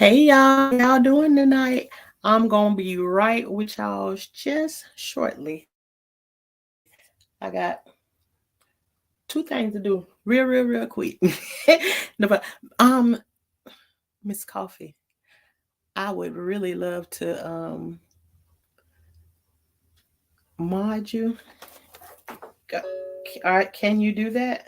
Hey y'all, how y'all doing tonight? I'm gonna be right with y'all just shortly. I got two things to do, real quick. No, but Miss Coffee, I would really love to mod you. Go- All right, can you do that?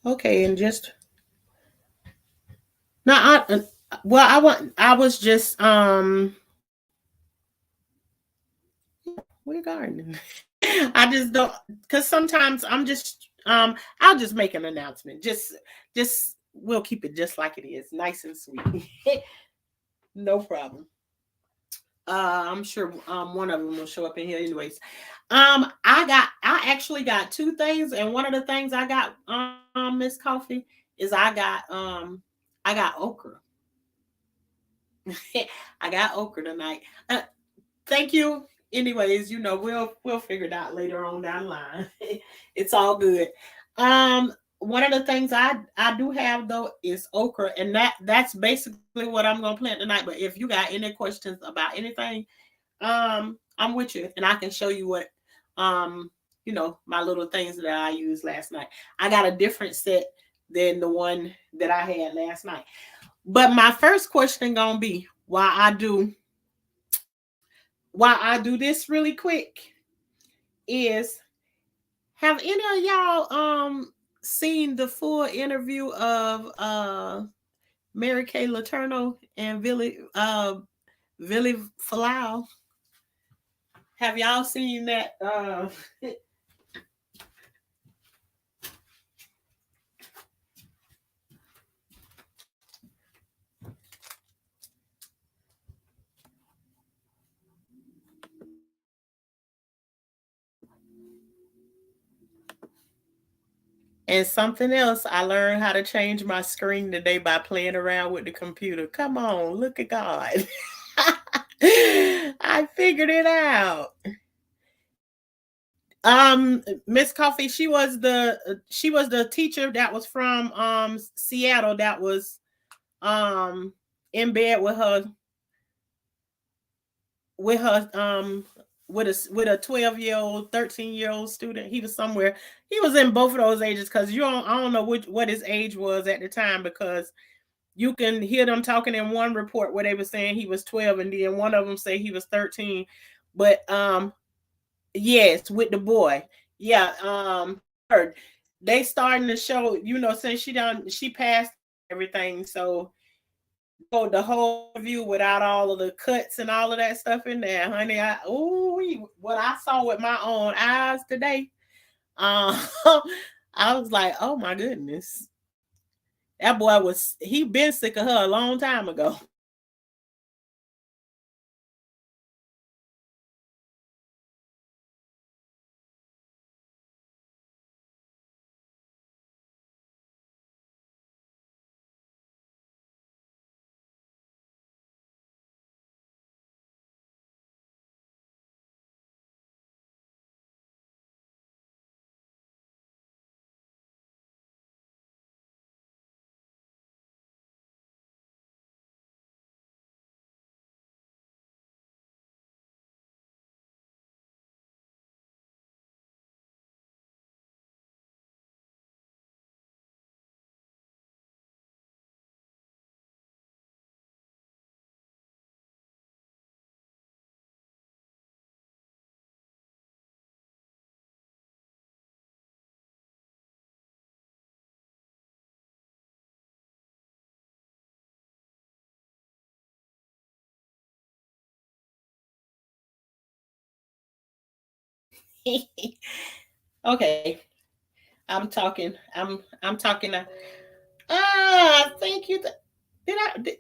Okay, and just no, I was just we're gardening. I just don't, because sometimes I'll just make an announcement. Just we'll keep it just like it is, nice and sweet. No problem. I'm sure one of them will show up in here anyways. I actually got two things, and one of the things I got Miss Coffee is I got okra. I got okra tonight. Uh, Thank you. Anyways, we'll figure it out later on down the line. It's all good. One of the things I do have though is okra, and that's basically what I'm gonna plant tonight. But if you got any questions about anything, I'm with you, and I can show you what my little things that I used last night. I got a different set than the one that I had last night. But my first question gonna be why I do this really quick is, have any of y'all seen the full interview of Mary Kay Letourneau and Billy Falau? Have y'all seen that? And something else, I learned how to change my screen today by playing around with the computer. Come on, look at God. I figured it out. Miss Coffee, she was the teacher that was from Seattle, that was um in bed with her with a 12-year-old, 13-year-old student. He was somewhere. He was in both of those ages, because I don't know what his age was at the time, because you can hear them talking in one report where they were saying he was 12, and then one of them say he was 13. But yes, with the boy. Yeah, heard they starting to show, since she passed everything, so the whole view without all of the cuts and all of that stuff in there, honey. What I saw with my own eyes today, um, I was like, oh my goodness, that boy he been sick of her a long time ago. Okay, I'm talking. I'm talking. Thank you. Did I?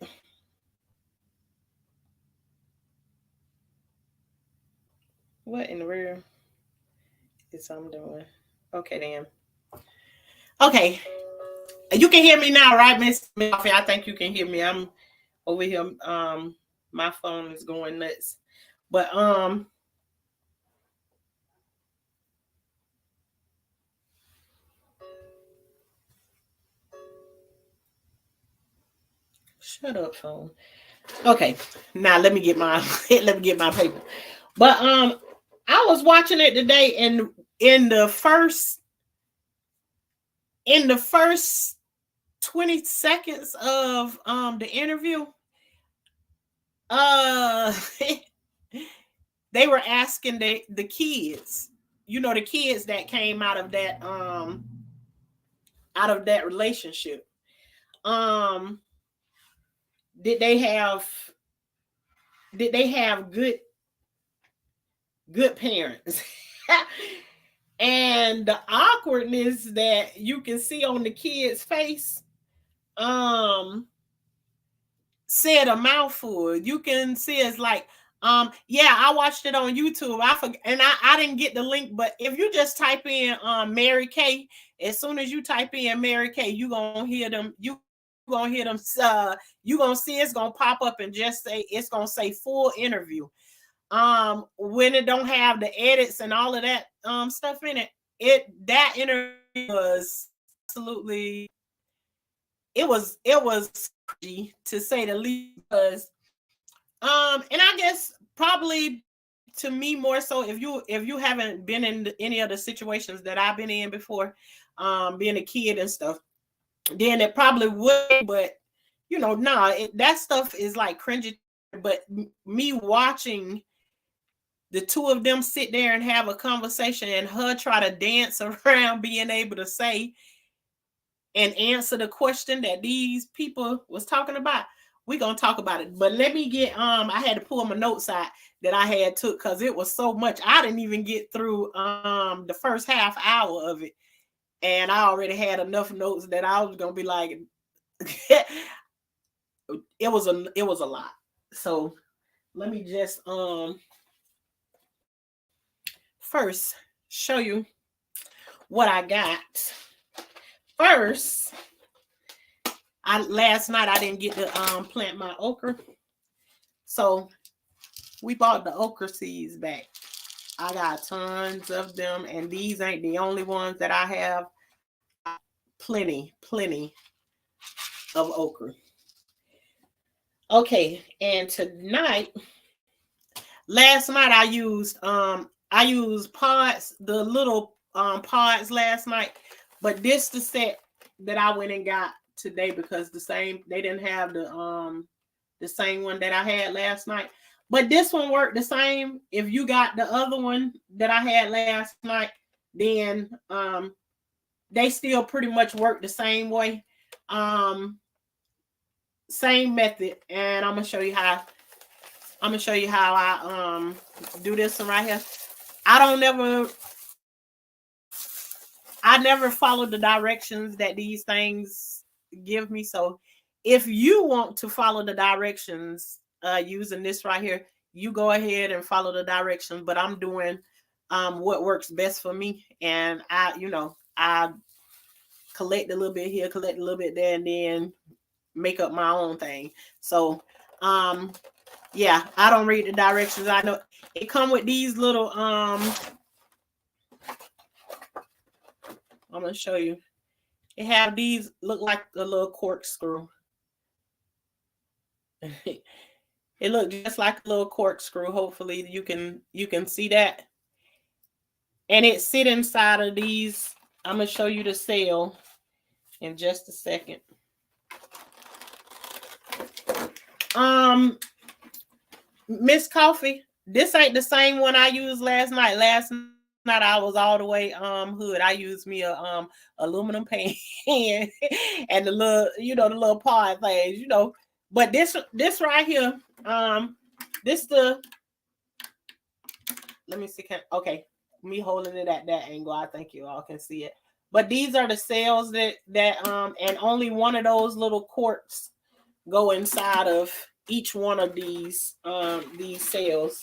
What in the world is I'm doing? Okay, then. Okay. You can hear me now, right, Miss Murphy? I think you can hear me. I'm over here. My phone is going nuts. But shut up, phone. Okay, now let me get my paper. But I was watching it today, and in the first 20 seconds of the interview, uh they were asking the kids, the kids that came out of that relationship. Um did they have good parents? And the awkwardness that you can see on the kid's face said a mouthful. You can see it's like, yeah, I watched it on YouTube. I didn't get the link, but if you just type in Mary Kay, as soon as you type in Mary Kay, you gonna hear them. You gonna see it's gonna pop up and just say, it's gonna say full interview. When it don't have the edits and all of that stuff in it, that interview was absolutely, it was crazy, to say the least. Because and I guess probably, to me, more so, if you haven't been in any of the situations that I've been in before, being a kid and stuff, then it probably would. But that stuff is like cringy. But me watching the two of them sit there and have a conversation, and her try to dance around being able to say and answer the question that these people was talking about, we're gonna talk about it. But let me get I had to pull my notes out that I had took, because it was so much. I didn't even get through the first half hour of it, and I already had enough notes that I was gonna be like it was a lot. So let me just first show you what I got. First, last night I didn't get to plant my okra, so we bought the okra seeds back. I got tons of them, and these ain't the only ones that I have. Plenty of okra. Okay, and tonight, last night I used pods, the little pods last night, but this the set that I went and got today, because they didn't have the same one that I had last night. But this one worked the same. If you got the other one that I had last night, then they still pretty much work the same way. Same method. And I'm gonna show you how I do this one right here. I never follow the directions that these things give me. So if you want to follow the directions using this right here, you go ahead and follow the directions. But I'm doing what works best for me, and I collect a little bit here, collect a little bit there, and then make up my own thing. So yeah, I don't read the directions. I know it come with these little I'm gonna show you. It have these, look like a little corkscrew. It looked just like a little corkscrew. Hopefully you can see that. And it sit inside of these. I'm gonna show you the cell in just a second. Miss Coffee, this ain't the same one I used last night. Last night I was all the way hood. I used me a aluminum pan and the little pod things, But this right here, let me see. Okay, me holding it at that angle, I think you all can see it. But these are the cells that and only one of those little corks go inside of each one of these cells.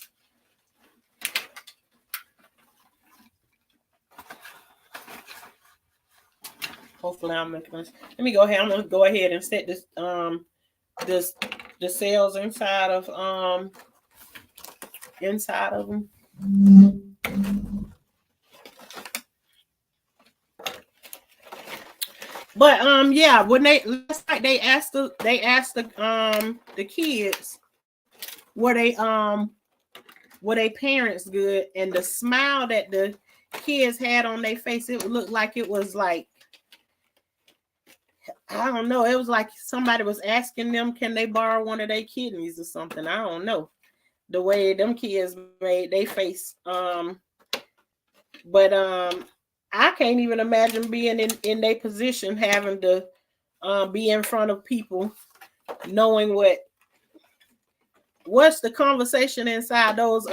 Hopefully I'm making this. Let me go ahead. I'm gonna go ahead and set this this the cells inside of them. But yeah, when they last night they asked the kids were they parents good, and the smile that the kids had on their face, it looked like it was like, I don't know, it was like somebody was asking them, can they borrow one of their kidneys or something. I don't know. The way them kids made their face. But I can't even imagine being in their position, having to be in front of people, knowing what's the conversation inside those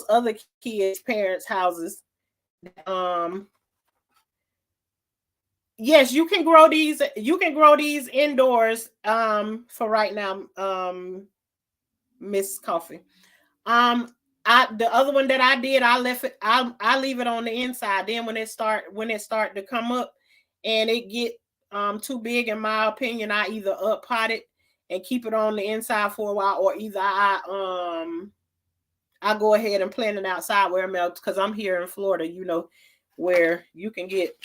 other kids' parents' houses. Yes, you can grow these. You can grow these indoors. For right now, Miss Coffee. The other one that I did, I left it. I leave it on the inside. Then when it start to come up, and it get too big, in my opinion, I either up pot it and keep it on the inside for a while, or either I go ahead and plant it outside where I'm at, because I'm here in Florida, where you can get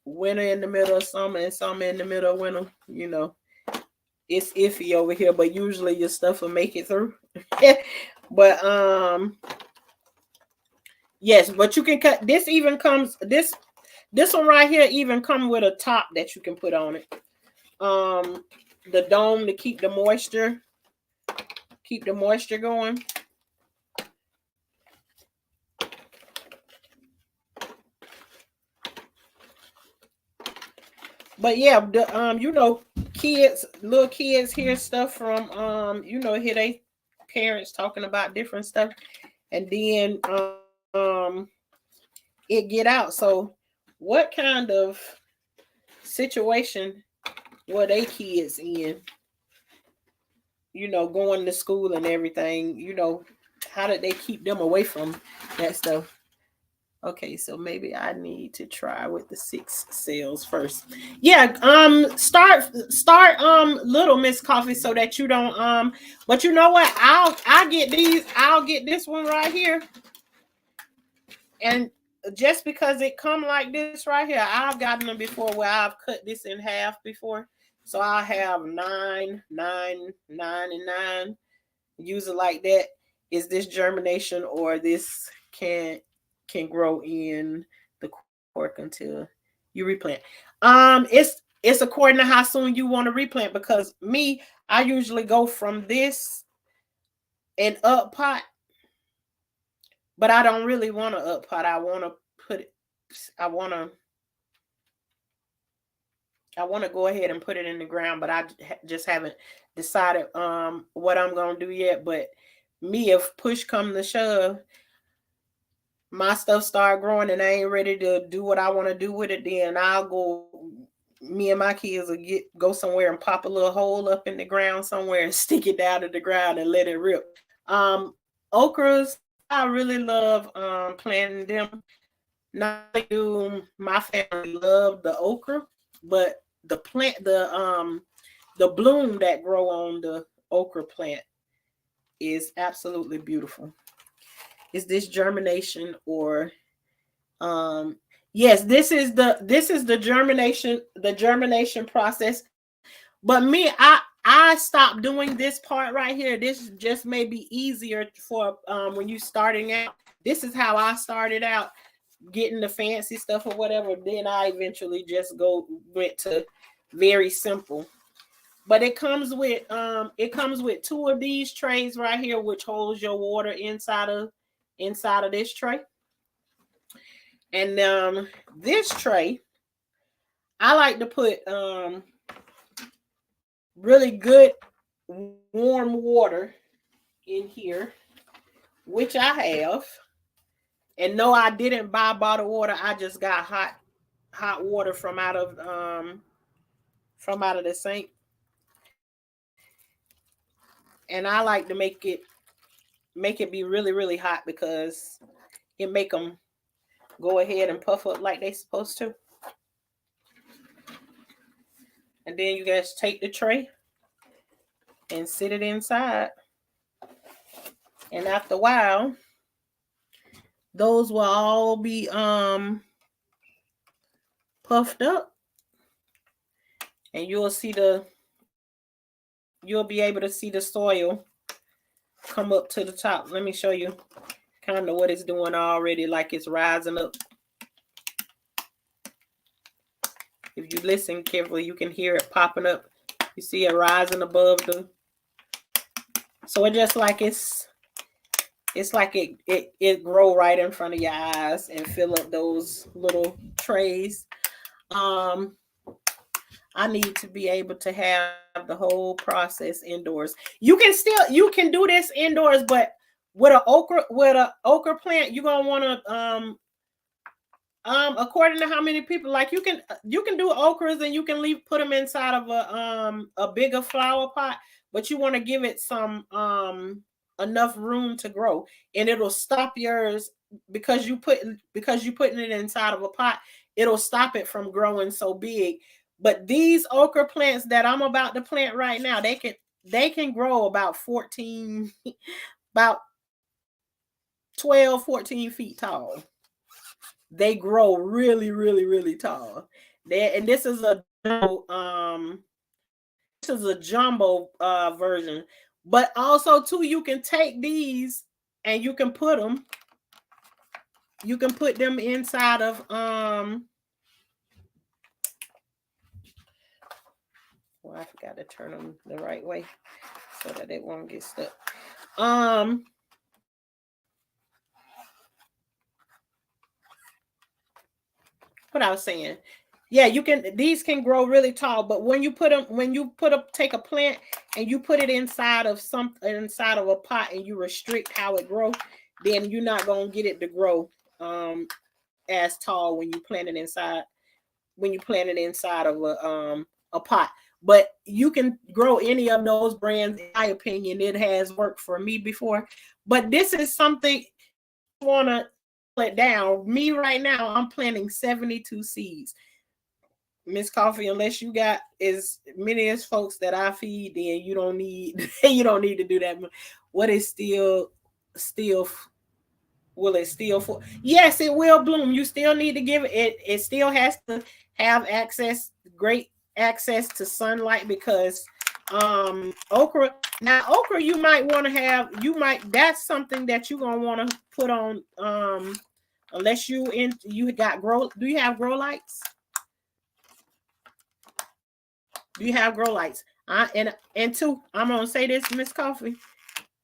winter in the middle of summer and summer in the middle of winter. It's iffy over here, but usually your stuff will make it through. But yes, but you can cut this. Even comes this one right here even come with a top that you can put on it. The dome to keep the moisture going. But yeah, the little kids hear stuff from hear they parents talking about different stuff, and then it get out. So what kind of situation were they kids in? Going to school and everything. How did they keep them away from that stuff? Okay, so maybe I need to try with the 6 cells first. Yeah, start little, Miss Coffee, so that you don't but you know what? I'll get this one right here. And just because it come like this right here, I've gotten them before where I've cut this in half before. So I have 9, 9, 9, and 9. Use it like that. Is this germination, or this can grow in the cork until you replant? It's according to how soon you want to replant, because me, I usually go from this and up pot, but I don't really want to up pot. I want to go ahead and put it in the ground, but I just haven't decided what I'm going to do yet. But me, if push come to shove, my stuff start growing and I ain't ready to do what I want to do with it, then me and my kids will go somewhere and pop a little hole up in the ground somewhere and stick it down to the ground and let it rip. Okras, I really love planting them. Not do my family love the okra, but the bloom that grow on the okra plant is absolutely beautiful. Is this germination, or yes, this is the germination process. But me, I stopped doing this part right here. This just may be easier for when you starting out. This is how I started out, getting the fancy stuff or whatever. Then I eventually just went to very simple. But it comes with 2 of these trays right here, which holds your water inside of this tray. And this tray, I like to put really good warm water in here, which I have. And no, I didn't buy bottled water. I just got hot water from out of the sink. And I like to make it be really, really hot, because it make them go ahead and puff up like they supposed to. And then you guys take the tray and sit it inside. And after a while, those will all be puffed up. And you'll be able to see the soil come up to the top. Let me show you kind of what it's doing already, like it's rising up. If you listen carefully, you can hear it popping up. You see it rising above the. So it's just like it's like it grow right in front of your eyes and fill up those little trays. I need to be able to have the whole process indoors. You can do this indoors, but with an okra plant, you're gonna want to according to how many people, like you can do okras and you can put them inside of a bigger flower pot, but you want to give it some enough room to grow, and it'll stop yours because you're putting it inside of a pot. It'll stop it from growing so big. But these okra plants that I'm about to plant right now, they can grow about 14, about 12, 14 feet tall. They grow really, really, really tall. And this is a jumbo version. But also too, you can take these and you can put them inside of well, I forgot to turn them the right way so that it won't get stuck. What I was saying, yeah, these can grow really tall, but when you take a plant and you put it inside of a pot and you restrict how it grows, then you're not gonna get it to grow as tall when you plant it inside of a pot. But you can grow any of those brands. In my opinion, it has worked for me before. But this is something I want to it down. Me right now, I'm planting 72 seeds. Miss Coffee, unless you got as many as folks that I feed, then you don't need to do that. What is still will it still for? Yes, it will bloom. You still need to give it. It still has to have great access to sunlight, because okra you might want to have, that's something that you're gonna want to put on unless you got do you have grow lights? Do you have grow lights? And two, I'm gonna say this, Miss Coffee.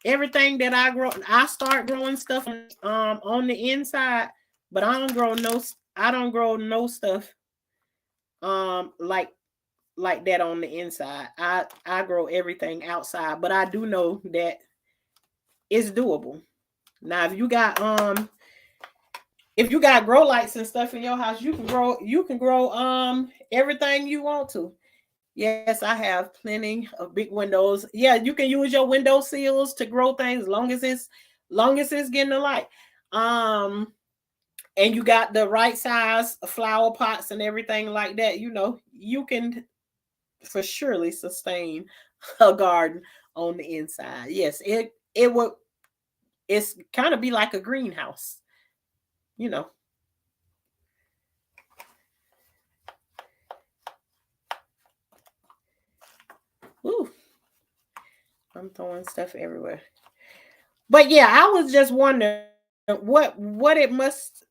Everything that I grow, I start growing stuff on the inside, but I don't grow no stuff like that on the inside. I grow everything outside, but I do know that it's doable. Now, if you got grow lights and stuff in your house, you can grow everything you want to. Yes, I have plenty of big windows. Yeah, you can use your window sills to grow things as long as it's getting the light. And you got the right size flower pots and everything like that. You can for surely sustain a garden on the inside. Yes, it's kind of be like a greenhouse. Ooh, I'm throwing stuff everywhere. But yeah, I was just wondering what it must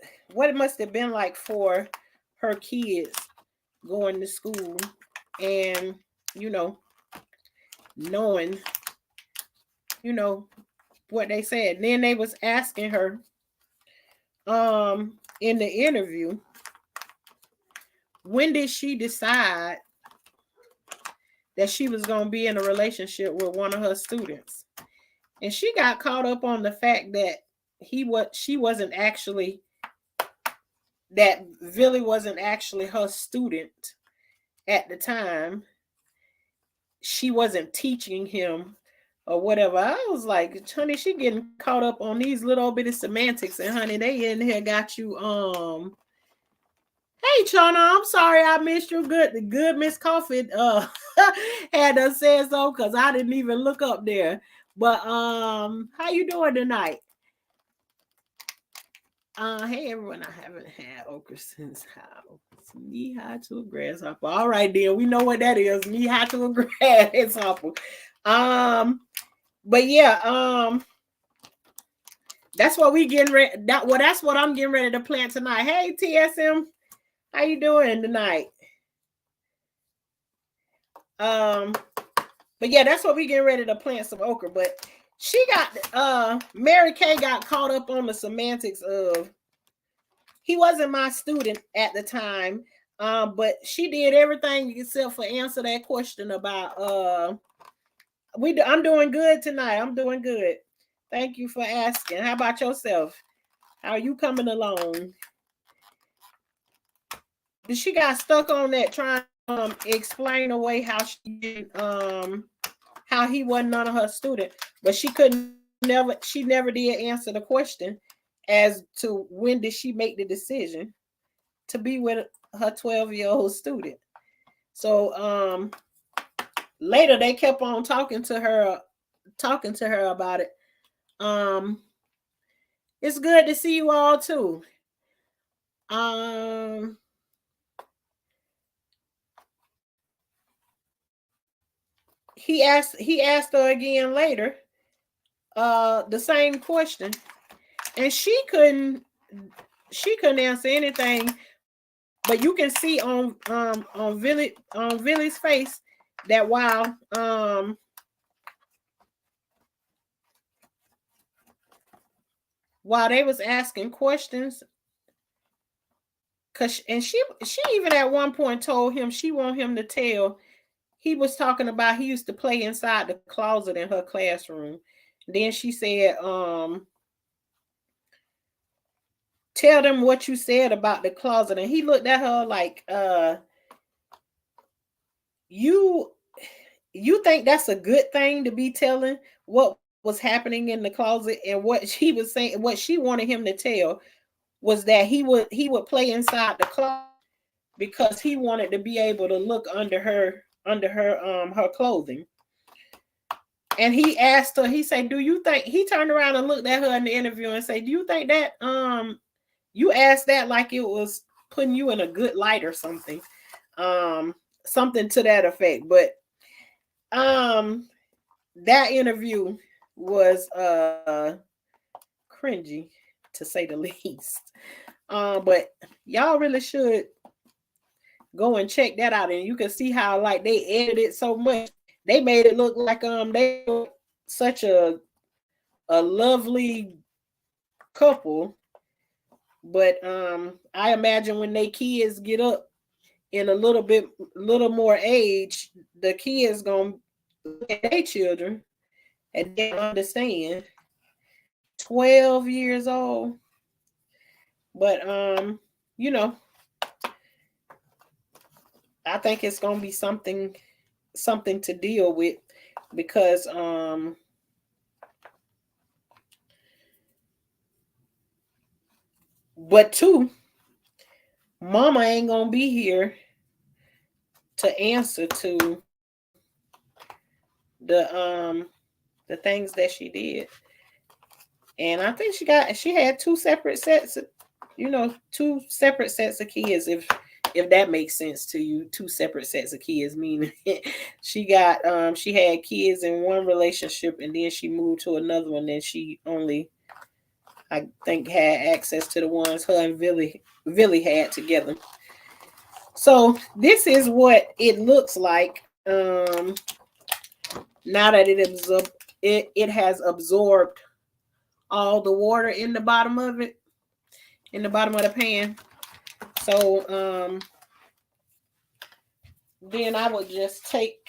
have been like for her kids going to school and knowing what they said. And then they was asking her in the interview, when did she decide that she was going to be in a relationship with one of her students? And she got caught up on the fact that that Villy wasn't actually her student at the time. She wasn't teaching him or whatever. I was like, honey, she getting caught up on these little bitty semantics, and honey, they in here got you. Hey, Chana, I'm sorry I missed you. Good Miss Coffee had us said so because I didn't even look up there. But how you doing tonight? Hey everyone, I haven't had okra since how? Knee high to a grasshopper. All right, then we know what that is. Knee high to a grasshopper. But yeah, that's what we getting ready. That's what I'm getting ready to plant tonight. Hey TSM, how you doing tonight? But yeah, that's what we getting ready to plant some okra. But she got Mary Kay got caught up on the semantics of he wasn't my student at the time. But she did everything except for answer that question about I'm doing good tonight. I'm doing good. Thank you for asking. How about yourself? How are you coming along? She got stuck on that trying to explain away how how he wasn't none of her student, but she never did answer the question as to when did she make the decision to be with her 12-year-old student. So later they kept on talking to her about it. It's good to see you all too. He asked her again later the same question, and she couldn't answer anything, but you can see on Villy's face that while they was asking questions, and she even at one point told him she want him to tell. He was talking about he used to play inside the closet in her classroom. Then she said, tell them what you said about the closet. And he looked at her like, you think that's a good thing to be telling what was happening in the closet? And what she was saying, what she wanted him to tell was that he would play inside the closet because he wanted to be able to look under her clothing. And he asked her, he said, do you think, he turned around and looked at her in the interview and said, do you think that you asked that like it was putting you in a good light or something? Something to that effect. But that interview was cringy to say the least. But y'all really should go and check that out, and you can see how like they edited so much. They made it look like they were such a lovely couple. But I imagine when they kids get up in a little more age, the kids gonna look at their children and they understand. 12 years old. But you know, I think it's gonna be something to deal with, because but two, mama ain't gonna be here to answer to the things that she did. And I think she had two separate sets of, two separate sets of kids, if that makes sense to you. Two separate sets of kids, meaning she had kids in one relationship, and then she moved to another one, and she only, I think, had access to the ones her and Villy had together. So this is what it looks like now that it has absorbed all the water in the bottom of it, in the bottom of the pan. So then I would just take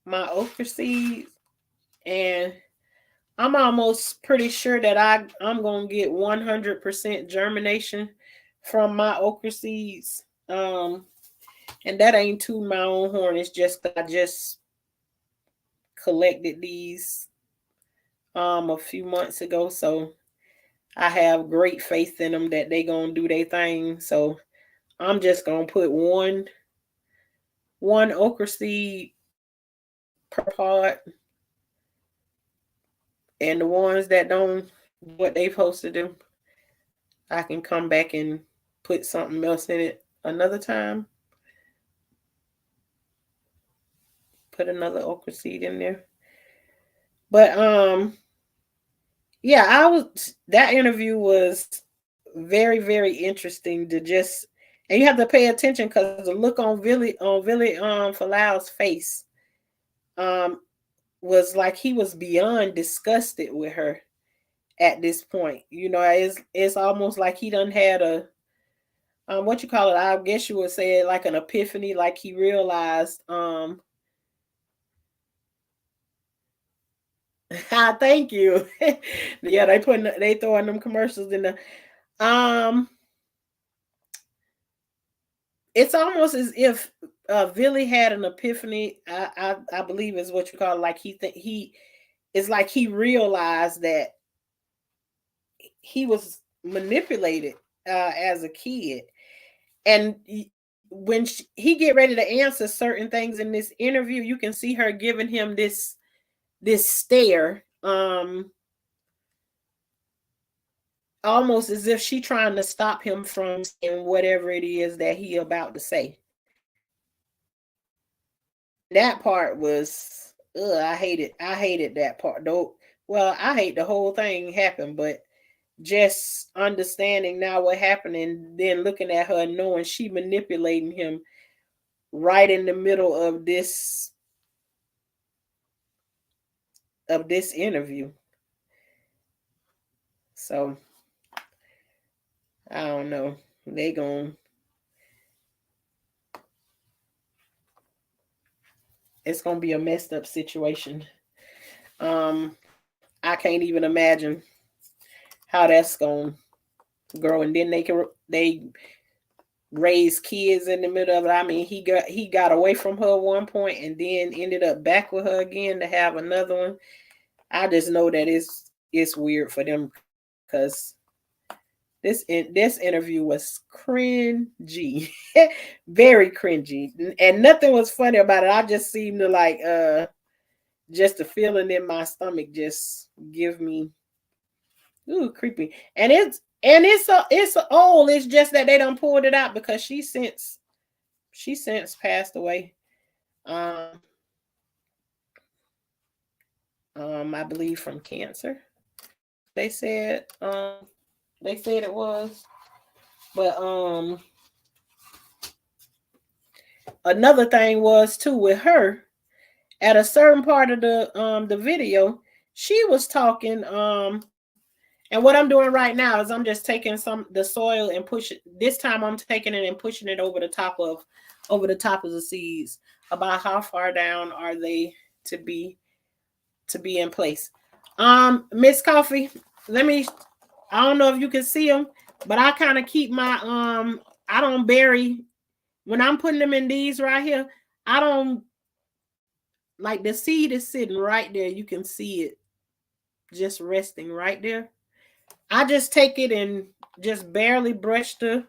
my okra seeds, and I'm almost pretty sure that I'm gonna get 100% germination from my okra seeds. And that ain't to my own horn. It's just I just collected these a few months ago, so I have great faith in them that they gonna do their thing. So I'm just gonna put one okra seed per pot, and the ones that don't do what they supposed to do, I can come back and put something else in it another time. Put another okra seed in there. But yeah, that interview was very, very interesting to just, and you have to pay attention because the look on Billy Falau's face was like he was beyond disgusted with her at this point. You know, it's almost like he done had a what you call it? I guess you would say like an epiphany, like he realized thank you. Yeah, they throwing them commercials in the it's almost as if Billy had an epiphany. I believe is what you call it. Like it's like he realized that he was manipulated as a kid, and when he get ready to answer certain things in this interview, you can see her giving him this stare, almost as if she trying to stop him from saying whatever it is that he about to say. That part was, I hated that part though. Well, I hate the whole thing happened, but just understanding now what happened and then looking at her and knowing she manipulating him right in the middle of this interview. So I don't know. It's gonna be a messed up situation. I can't even imagine how that's gonna grow. And then they raise kids in the middle of it. I mean, he got away from her at one point and then ended up back with her again to have another one. I just know that it's weird for them because this interview was cringy, very cringy, and nothing was funny about it. I just seemed to like just the feeling in my stomach just give me creepy, and it's old. It's just that they done pulled it out because she since passed away. I believe from cancer. They said it was, but another thing was too with her at a certain part of the video, she was talking and what I'm doing right now is I'm just taking the soil and push it. This time I'm taking it and pushing it over the top of the seeds. About how far down are they to be in place? Miss Coffee, I don't know if you can see them, but I kind of keep my I don't bury when I'm putting them in these right here. I don't, like, the seed is sitting right there. You can see it just resting right there. I just take it and just barely brush the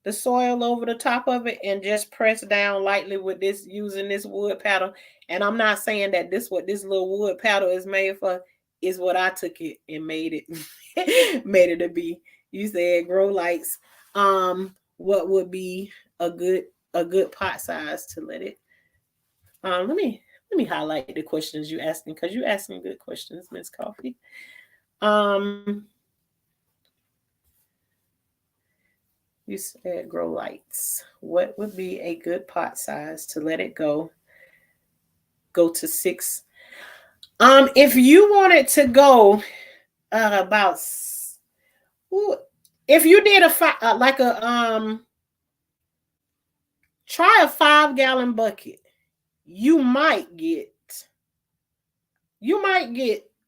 soil over the top of it and just press down lightly with this, using this wood paddle. And I'm not saying that what this little wood paddle is made for is what I took it and made it made it to be. You said grow lights. What would be a good pot size to let it? Let me highlight the questions you asking, because you asking good questions, Miss Coffee. You said grow lights. What would be a good pot size to let it go to 6? If you wanted to go about, if you did try a 5-gallon bucket, you might get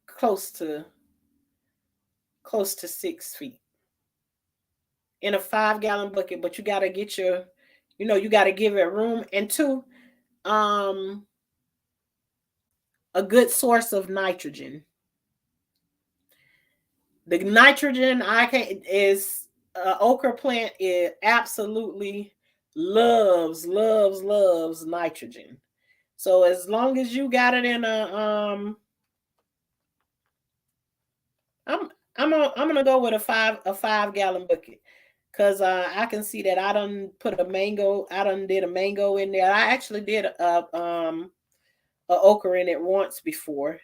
close to 6 feet in a 5-gallon bucket, but you got to get You got to give it room. And two, um, a good source of nitrogen. The nitrogen I can is okra plant. It absolutely loves nitrogen. So as long as you got it in a I'm I'm gonna go with a 5 gallon bucket. Cause I can see that I done did a mango in there. I actually did a okra in it once before,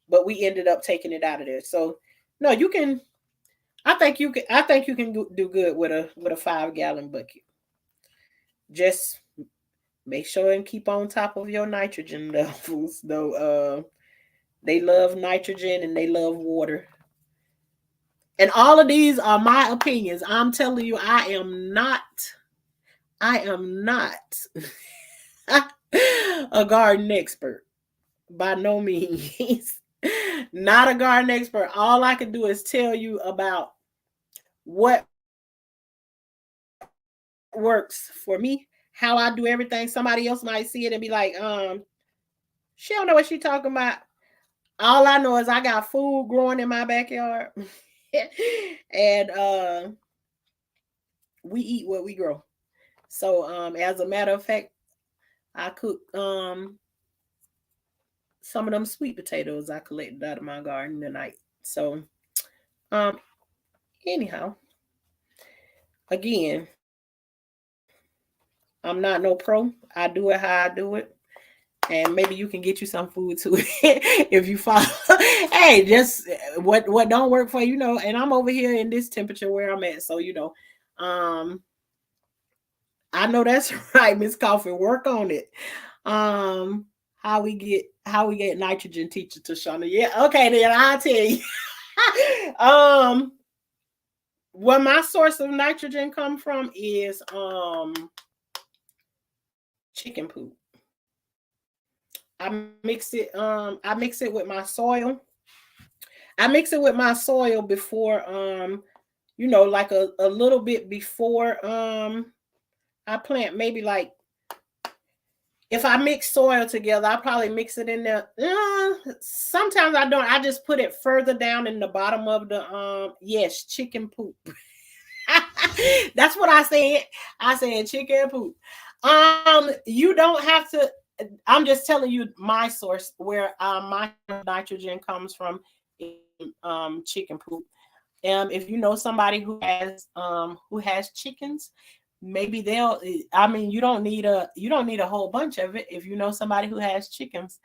but we ended up taking it out of there. So no, you can. I think you can do good with a 5 gallon bucket. Just make sure and keep on top of your nitrogen levels, though. They love nitrogen and they love water. And all of these are my opinions. I'm telling you, I am not a garden expert by no means. Not a garden expert. All I can do is tell you about what works for me, how I do everything. Somebody else might see it and be like, she don't know what she talking about. All I know is I got food growing in my backyard. And we eat what we grow. So as a matter of fact, I cook some of them sweet potatoes I collected out of my garden tonight. So um anyhow, again, I'm not no pro. I do it how I do it. And maybe you can get you some food too if you follow. Hey, just what don't work for you. And I'm over here in this temperature where I'm at, so I know that's right, Miss Coffee. Work on it. Um, how we get nitrogen, teacher Tashana. Yeah, okay, then I'll tell you. um, where my source of nitrogen come from is chicken poop. I mix it with my soil. I mix it with my soil before like a little bit before I plant, maybe like if I mix soil together, I probably mix it in there. Sometimes I don't. I just put it further down in the bottom of the yes, chicken poop. That's what I said. I said chicken poop. You don't have to. I'm just telling you my source where my nitrogen comes from. Chicken poop. If you know somebody who has chickens, maybe they'll. I mean, you don't need a whole bunch of it. If you know somebody who has chickens,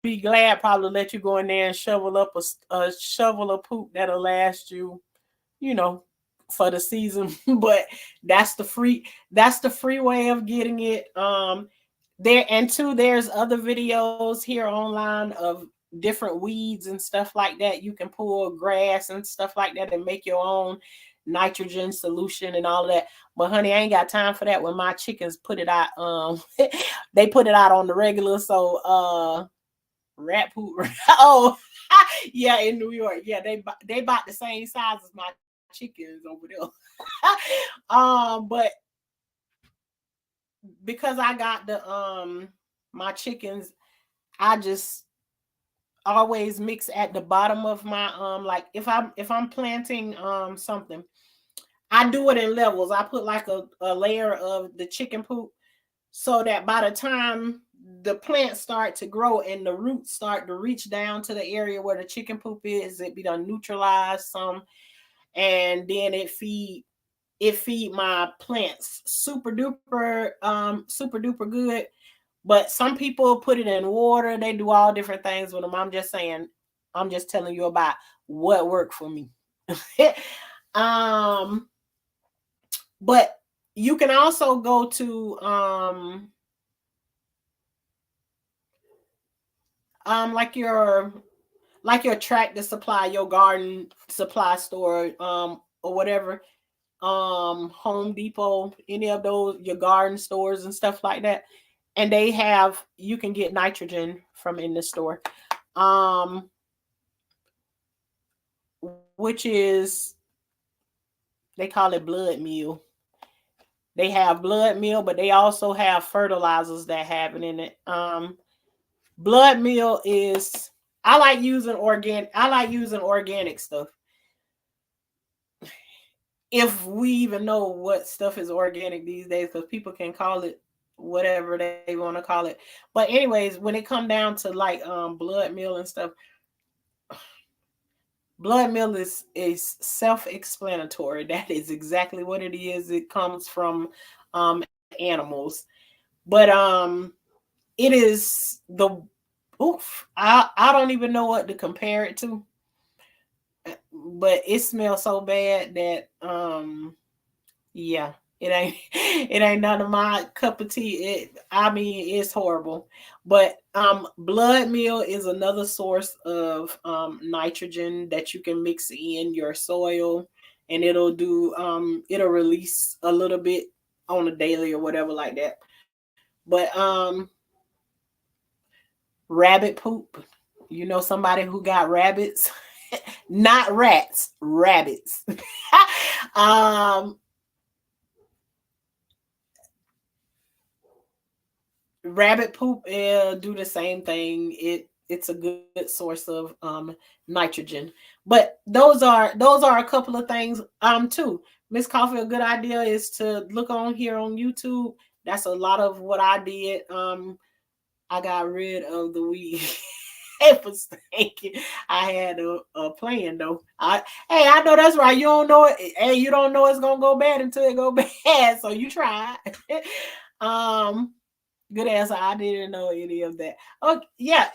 be glad probably let you go in there and shovel up a shovel of poop that'll last you, you know, for the season. But that's the free way of getting it. There and two, there's other videos here online of different weeds and stuff like that. You can pull grass and stuff like that and make your own nitrogen solution and all of that. But honey, I ain't got time for that when my chickens put it out. They put it out on the regular. So rat poop. Oh, yeah, in New York. Yeah, they bought the same size as my chickens over there. But because I got the my chickens, I just always mix at the bottom of my like if I'm planting something, I do it in levels. I put like a layer of the chicken poop so that by the time the plants start to grow and the roots start to reach down to the area where the chicken poop is, it be done neutralized some, and then it feed my plants super duper good. But some people put it in water, they do all different things with them. I'm just telling you about what worked for me. um but you can also go to like your Tractor Supply, your garden supply store, or whatever, Home Depot, any of those, your garden stores and stuff like that. And you can get nitrogen from in the store. Um, which is, they call it blood meal. They have blood meal, but they also have fertilizers that have it in it. Blood meal is, I like using organic stuff. If we even know what stuff is organic these days, because people can call it whatever they want to call it. But anyways, when it come down to like blood meal and stuff, blood meal is self-explanatory. That is exactly what it is. It comes from animals. But it is the oof, I don't even know what to compare it to. But it smells so bad that yeah, it ain't it ain't none of my cup of tea. I mean, it's horrible. But blood meal is another source of nitrogen that you can mix in your soil, and it'll release a little bit on a daily or whatever like that. But rabbit poop. You know somebody who got rabbits? Not rats, rabbits. um Rabbit poop do the same thing. It's a good source of nitrogen. But those are a couple of things too. Miss Coffee, a good idea is to look on here on YouTube. That's a lot of what I did. I got rid of the weed. It was thinking I had a plan though. I know that's right. You don't know it. Hey, you don't know it's gonna go bad until it go bad. So you try. um Good answer. I didn't know any of that. Oh yeah.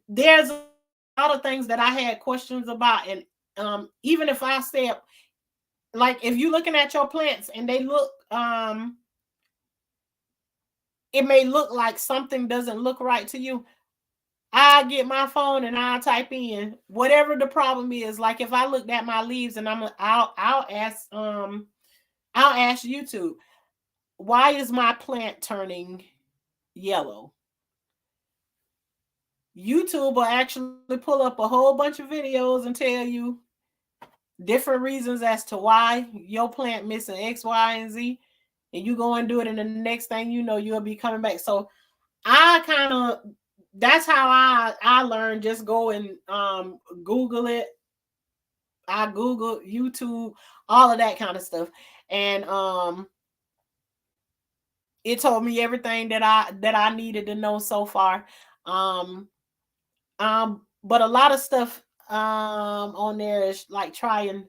There's a lot of things that I had questions about, and even if I say like if you're looking at your plants and they look it may look like something doesn't look right to you. I get my phone and I type in whatever the problem is. Like if I looked at my leaves and I'll ask YouTube, why is my plant turning yellow? YouTube will actually pull up a whole bunch of videos and tell you different reasons as to why your plant missing X, Y, and Z. And you go and do it, and the next thing you know, you'll be coming back. So I kind of that's how I learned. Just go and Google it. I Google YouTube, all of that kind of stuff, and it told me everything that I needed to know so far. Um, but a lot of stuff on there is like try and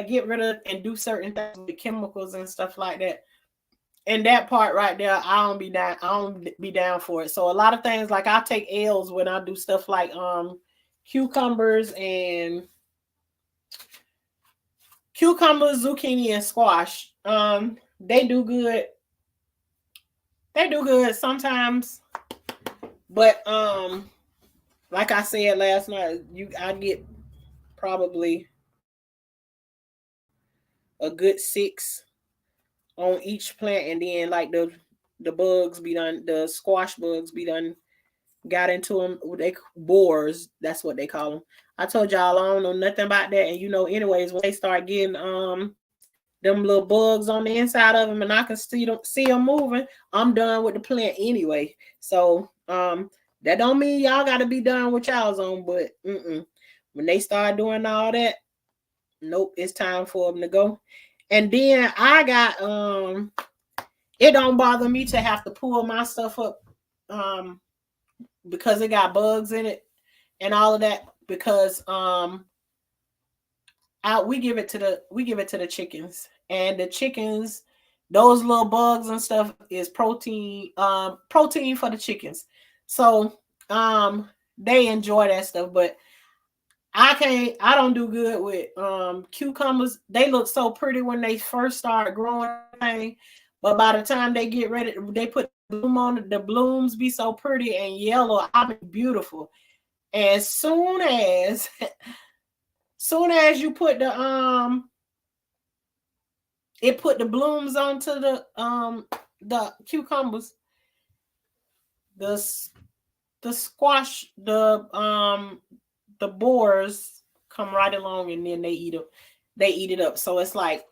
get rid of and do certain things with chemicals and stuff like that. And that part right there, I don't be down for it. So a lot of things like I take L's when I do stuff like cucumbers, zucchini, and squash. They do good. They do good sometimes, but like I said last night, I get probably a good 6 on each plant, and then like the bugs be done, the squash bugs be done got into them. They boars, that's what they call them. I told y'all I don't know nothing about that, and anyways, when they start getting them little bugs on the inside of them, and I can see them moving, I'm done with the plant anyway. So that don't mean y'all got to be done with y'all's on, but when they start doing all that, nope, it's time for them to go. And then I got it don't bother me to have to pull my stuff up because it got bugs in it and all of that, because we give it to the chickens, and the chickens, those little bugs and stuff is protein for the chickens. So they enjoy that stuff, but I don't do good with cucumbers. They look so pretty when they first start growing, but by the time they get ready, they put bloom on it, the blooms be so pretty and yellow. I mean beautiful. As soon as you put it put the blooms onto the cucumbers, the squash, the boars come right along, and then they eat it up. So it's like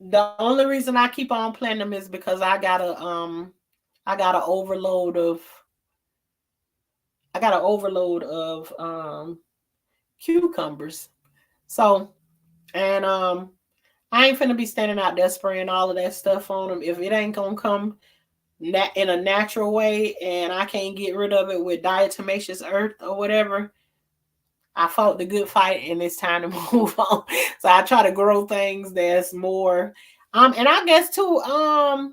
The only reason I keep on planting them is because I got a overload of cucumbers. So, and I ain't finna be standing out there spraying all of that stuff on them if it ain't gonna come in a natural way, and I can't get rid of it with diatomaceous earth or whatever. I fought the good fight, and it's time to move on. So I try to grow things that's more, and I guess too, I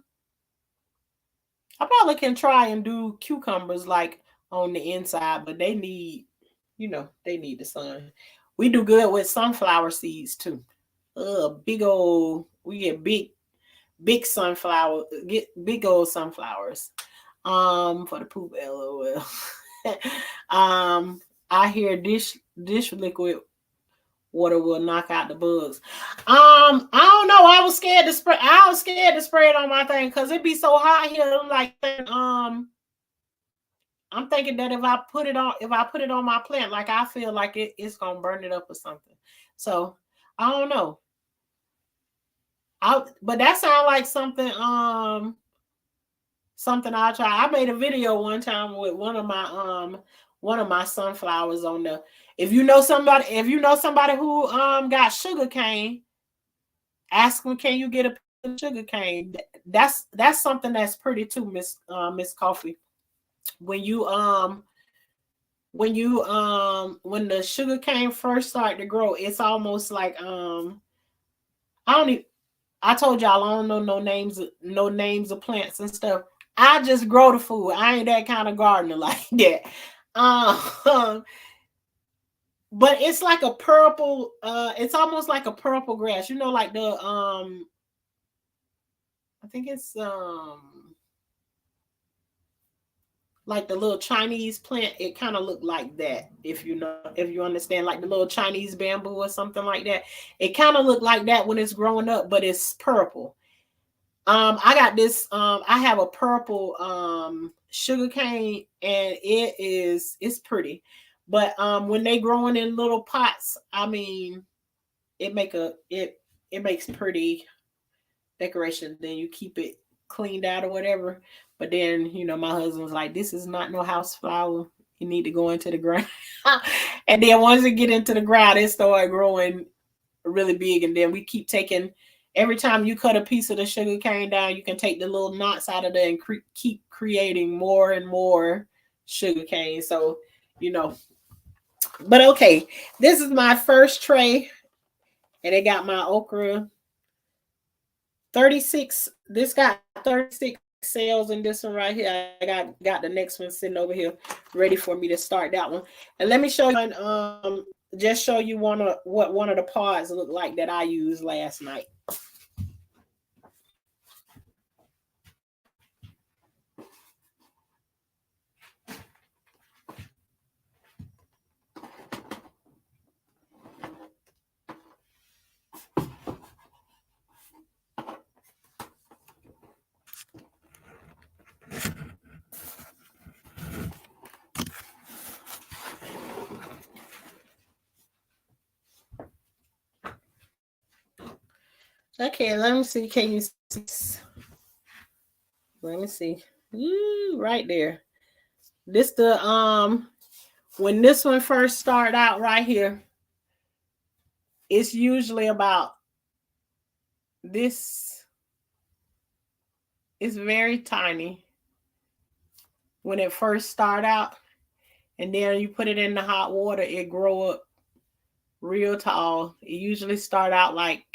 probably can try and do cucumbers like on the inside, but they need, they need the sun. We do good with sunflower seeds too. Big old, we get big sunflower, get big old sunflowers. For the poop, LOL. I hear dish liquid water will knock out the bugs. I don't know. I was scared to spray it on my thing because it'd be so hot here. Like, I'm thinking that if I put it on my plant, like I feel like it's gonna burn it up or something. So I don't know. But that sounds like something I'll try. I made a video one time with one of my sunflowers on there. If you know somebody who got sugar cane, ask them, can you get a piece of sugar cane? That's something that's pretty too, Miss Coffee. When the sugar cane first start to grow, it's almost like I told y'all I don't know no names of plants and stuff. I just grow the food. I ain't that kind of gardener like that. But it's like a purple, it's almost like a purple grass. Like the I think it's like the little Chinese plant. It kind of looked like that, if you understand, like the little Chinese bamboo or something like that. It kind of looked like that when it's growing up, but it's purple. I got this. I have a purple sugar cane, and it's pretty. But when they growing in little pots, I mean, it makes pretty decoration. Then you keep it cleaned out or whatever. But then my husband's like, this is not no house flower. You need to go into the ground. And then once it get into the ground, it start growing really big. And then we keep taking. Every time you cut a piece of the sugar cane down, you can take the little knots out of there and keep creating more and more sugar cane. So, but okay, this is my first tray, and it got my okra 36. This got 36 cells in this one right here. I got the next one sitting over here ready for me to start that one. And let me show you just show you what one of the pods looked like that I used last night. Okay, let me see. Can you see? Let me see. Right there. This when this one first started out right here, it's usually about this. It's very tiny when it first start out, and then you put it in the hot water, it grow up real tall. It usually start out like,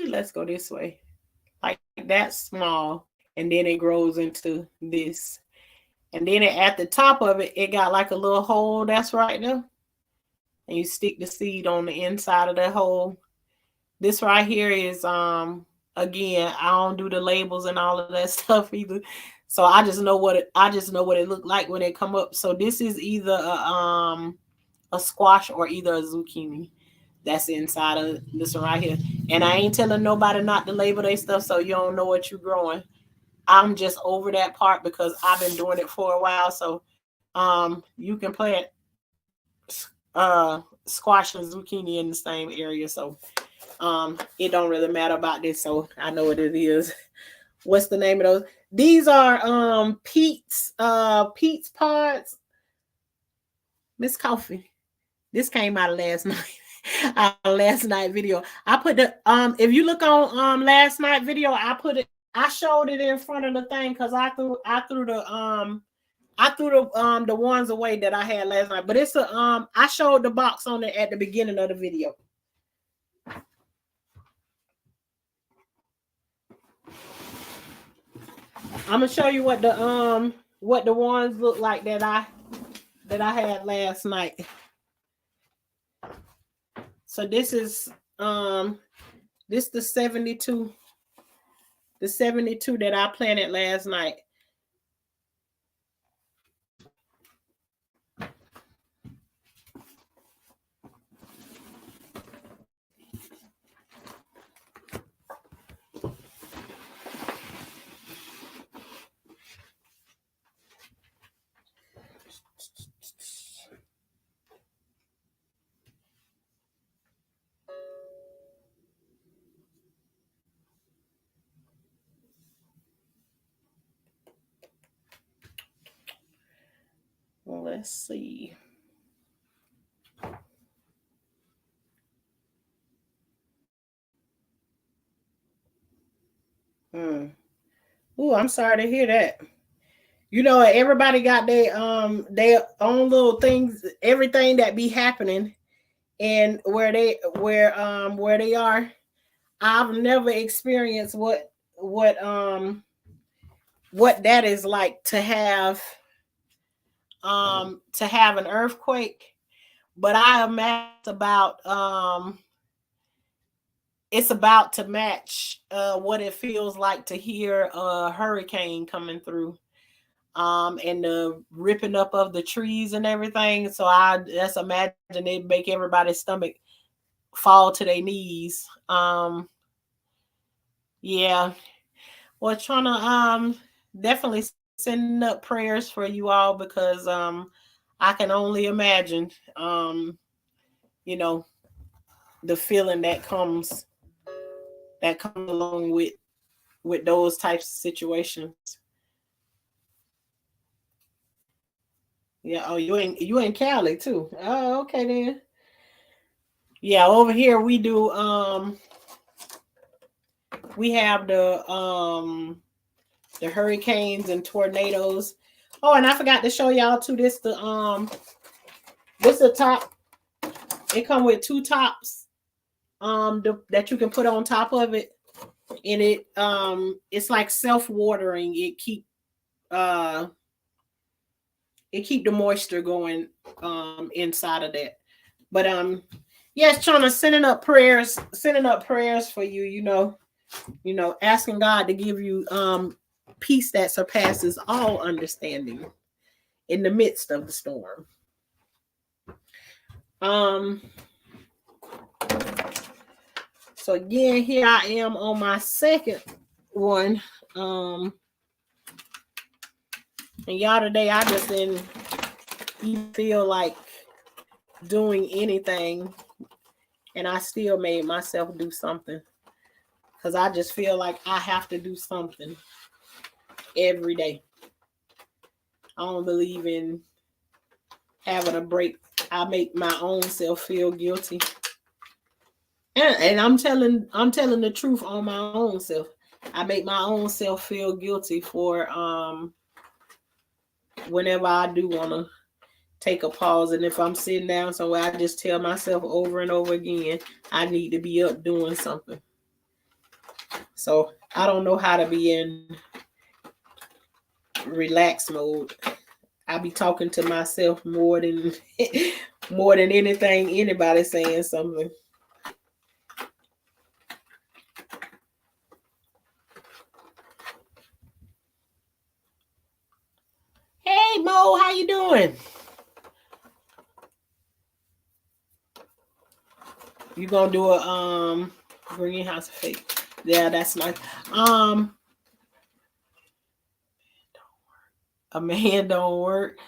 let's go this way, like that small, and then it grows into this. And then at the top of it, it got like a little hole that's right there. And you stick the seed on the inside of that hole. This right here is, again, I don't do the labels and all of that stuff either. So I just know what it looked like when it come up. So this is either a squash or either a zucchini that's inside of this one right here. And I ain't telling nobody not to label their stuff so you don't know what you're growing. I'm just over that part because I've been doing it for a while. So you can plant squash and zucchini in the same area. So It don't really matter about this, so I know what it is. What's the name of those? These are Pete's Pods. Miss Coffee. This came out of last night. Last night video. I put the if you look on last night video, I showed it in front of the thing because I threw the ones away that I had last night. But it's I showed the box on it at the beginning of the video. I'm gonna show you what the ones look like that I had last night. So this is this the 72. The 72 that I planted last night. Well, let's see. Oh, I'm sorry to hear that. You know, everybody got their own little things, everything that be happening, and where they are. I've never experienced what that is like to have an earthquake, but I imagine it's about to match what it feels like to hear a hurricane coming through, and the ripping up of the trees and everything. So I just imagine it make everybody's stomach fall to their knees. Yeah. Well, trying to definitely send up prayers for you all, because I can only imagine you know, the feeling that comes along with those types of situations. Yeah. Oh, you in Cali too. Oh, okay then. Yeah, over here we do we have the hurricanes and tornadoes. Oh, and I forgot to show y'all too, this the top. It come with two tops that you can put on top of it, and it's like self-watering. It keep the moisture going inside of that. But yes, Chana, sending up prayers for you, you know, asking God to give you peace that surpasses all understanding in the midst of the storm. So again, here I am on my second one. And y'all, today I just didn't even feel like doing anything, and I still made myself do something, because I just feel like I have to do something every day. I don't believe in having a break. I make my own self feel guilty. And I'm telling the truth on my own self. I make my own self feel guilty for whenever I do want to take a pause. And if I'm sitting down somewhere, I just tell myself over and over again, I need to be up doing something. So I don't know how to be in relax mode. I be talking to myself more than anything anybody saying something. Hey Mo, how you doing? You gonna do a greenhouse effect? Yeah, that's nice. A man don't work,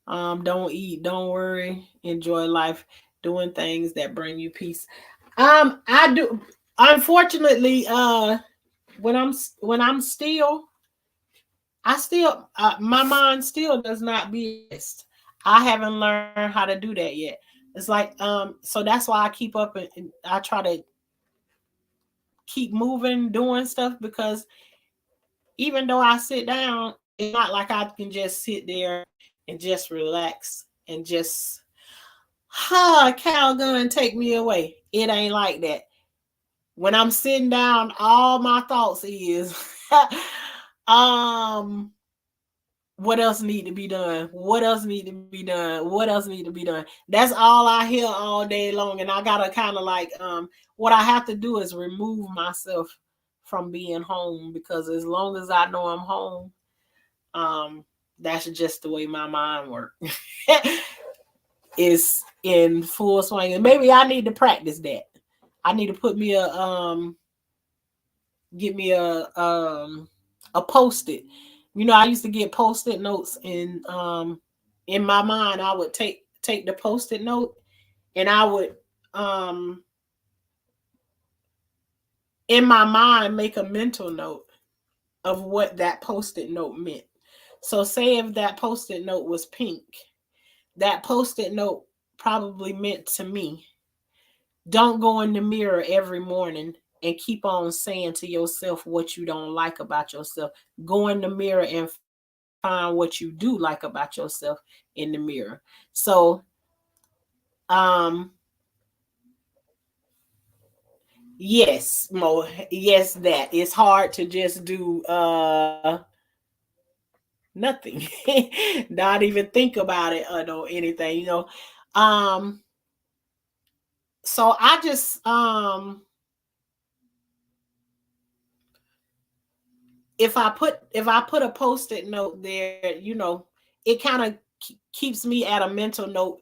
don't eat, don't worry, enjoy life, doing things that bring you peace. I do. Unfortunately, when I'm still, I still my mind still does not be at rest. I haven't learned how to do that yet. It's like so that's why I keep up and I try to keep moving, doing stuff, because even though I sit down, it's not like I can just sit there and just relax and just Calgon take me away. It ain't like that. When I'm sitting down, all my thoughts is um what else need to be done? What else need to be done? What else need to be done? That's all I hear all day long. And I gotta kind of like what I have to do is remove myself from being home, because as long as I know I'm home, that's just the way my mind works. Is in full swing. And maybe I need to practice that. I need to put me get me a post-it. You know, I used to get post-it notes, and in my mind I would take the post-it note, and I would um in my mind make a mental note of what that post-it note meant. So say if that post-it note was pink, that post-it note probably meant to me, don't go in the mirror every morning and keep on saying to yourself what you don't like about yourself. Go in the mirror and find what you do like about yourself in the mirror. So, um, yes, Mo, yes, that it's hard to just do nothing, not even think about it or know anything, you know. Um, so I just if I put a post-it note there, you know, it kind of keeps me at a mental note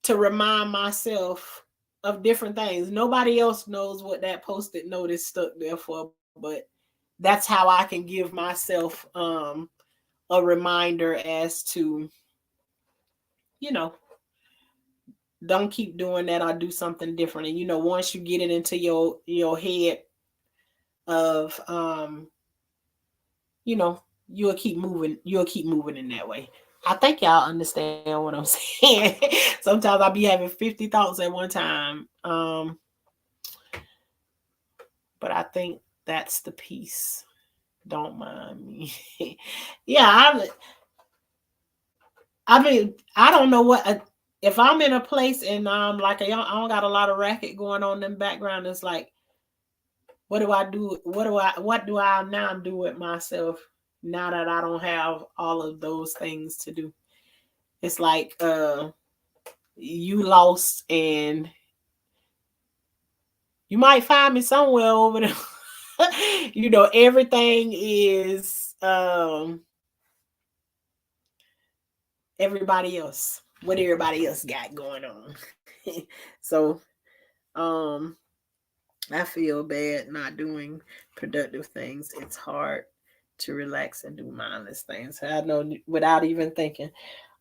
to remind myself of different things. Nobody else knows what that post-it note is stuck there for, but that's how I can give myself a reminder as to, you know, don't keep doing that or do something different. And you know, once you get it into your head of you know, you'll keep moving in that way. I think y'all understand what I'm saying. Sometimes I'll be having 50 thoughts at one time. But I think that's the piece. Don't mind me. Yeah, I mean, I don't know what if I'm in a place and like I don't got a lot of racket going on in the background. It's like, what do I do? What do I now do with myself now that I don't have all of those things to do? It's like you lost, and you might find me somewhere over there. You know, everything is everybody else, what everybody else got going on. So um I feel bad not doing productive things. It's hard to relax and do mindless things. I know without even thinking.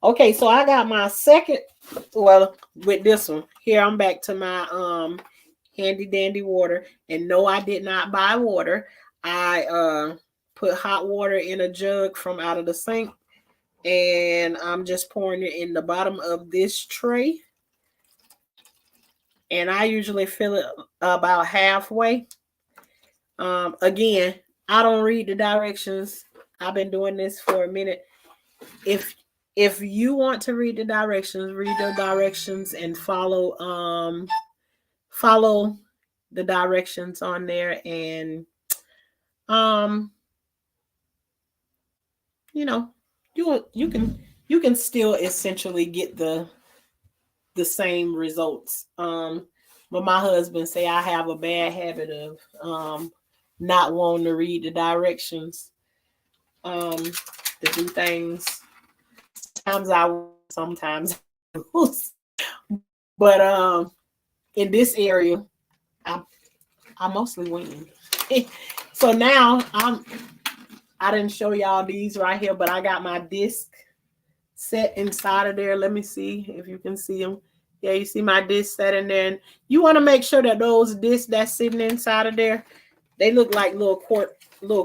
Okay, so I got my second, well, with this one. Here I'm back to my handy dandy water. And no, I did not buy water. I put hot water in a jug from out of the sink, and I'm just pouring it in the bottom of this tray. And I usually fill it about halfway. Again, I don't read the directions. I've been doing this for a minute. If you want to read the directions, read the directions and follow the directions on there, and um you know, you can still essentially get the same results. But my husband say I have a bad habit of not wanting to read the directions to do things. Sometimes I win, sometimes I lose. But in this area, I I mostly win. So now I didn't show y'all these right here, but I got my disc set inside of there. Let me see if you can see them. Yeah, you see my disc set in there. And you want to make sure that those discs that's sitting inside of there, they look like little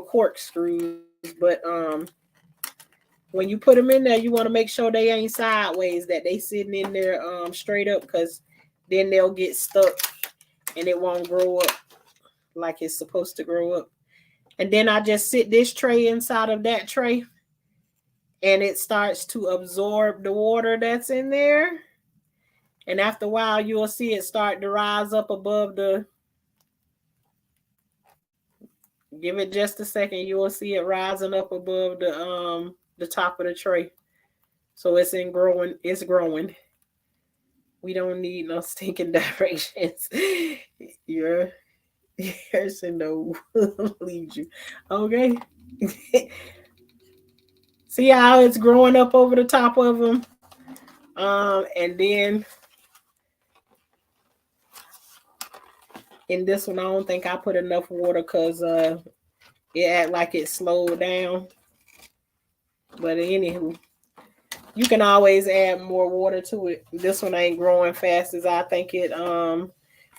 corkscrews. But when you put them in there, you want to make sure they ain't sideways, that they sitting in there straight up, because then they'll get stuck and it won't grow up like it's supposed to grow up. And then I just sit this tray inside of that tray, and it starts to absorb the water that's in there. And after a while, you'll see it start to rise up above the, give it just a second, you will see it rising up above the top of the tray. So it's growing. We don't need no stinking directions. Your no leads you. Okay. See how it's growing up over the top of them? And then in this one, I don't think I put enough water because it act like it slowed down. But anywho, you can always add more water to it. This one ain't growing fast as I think it.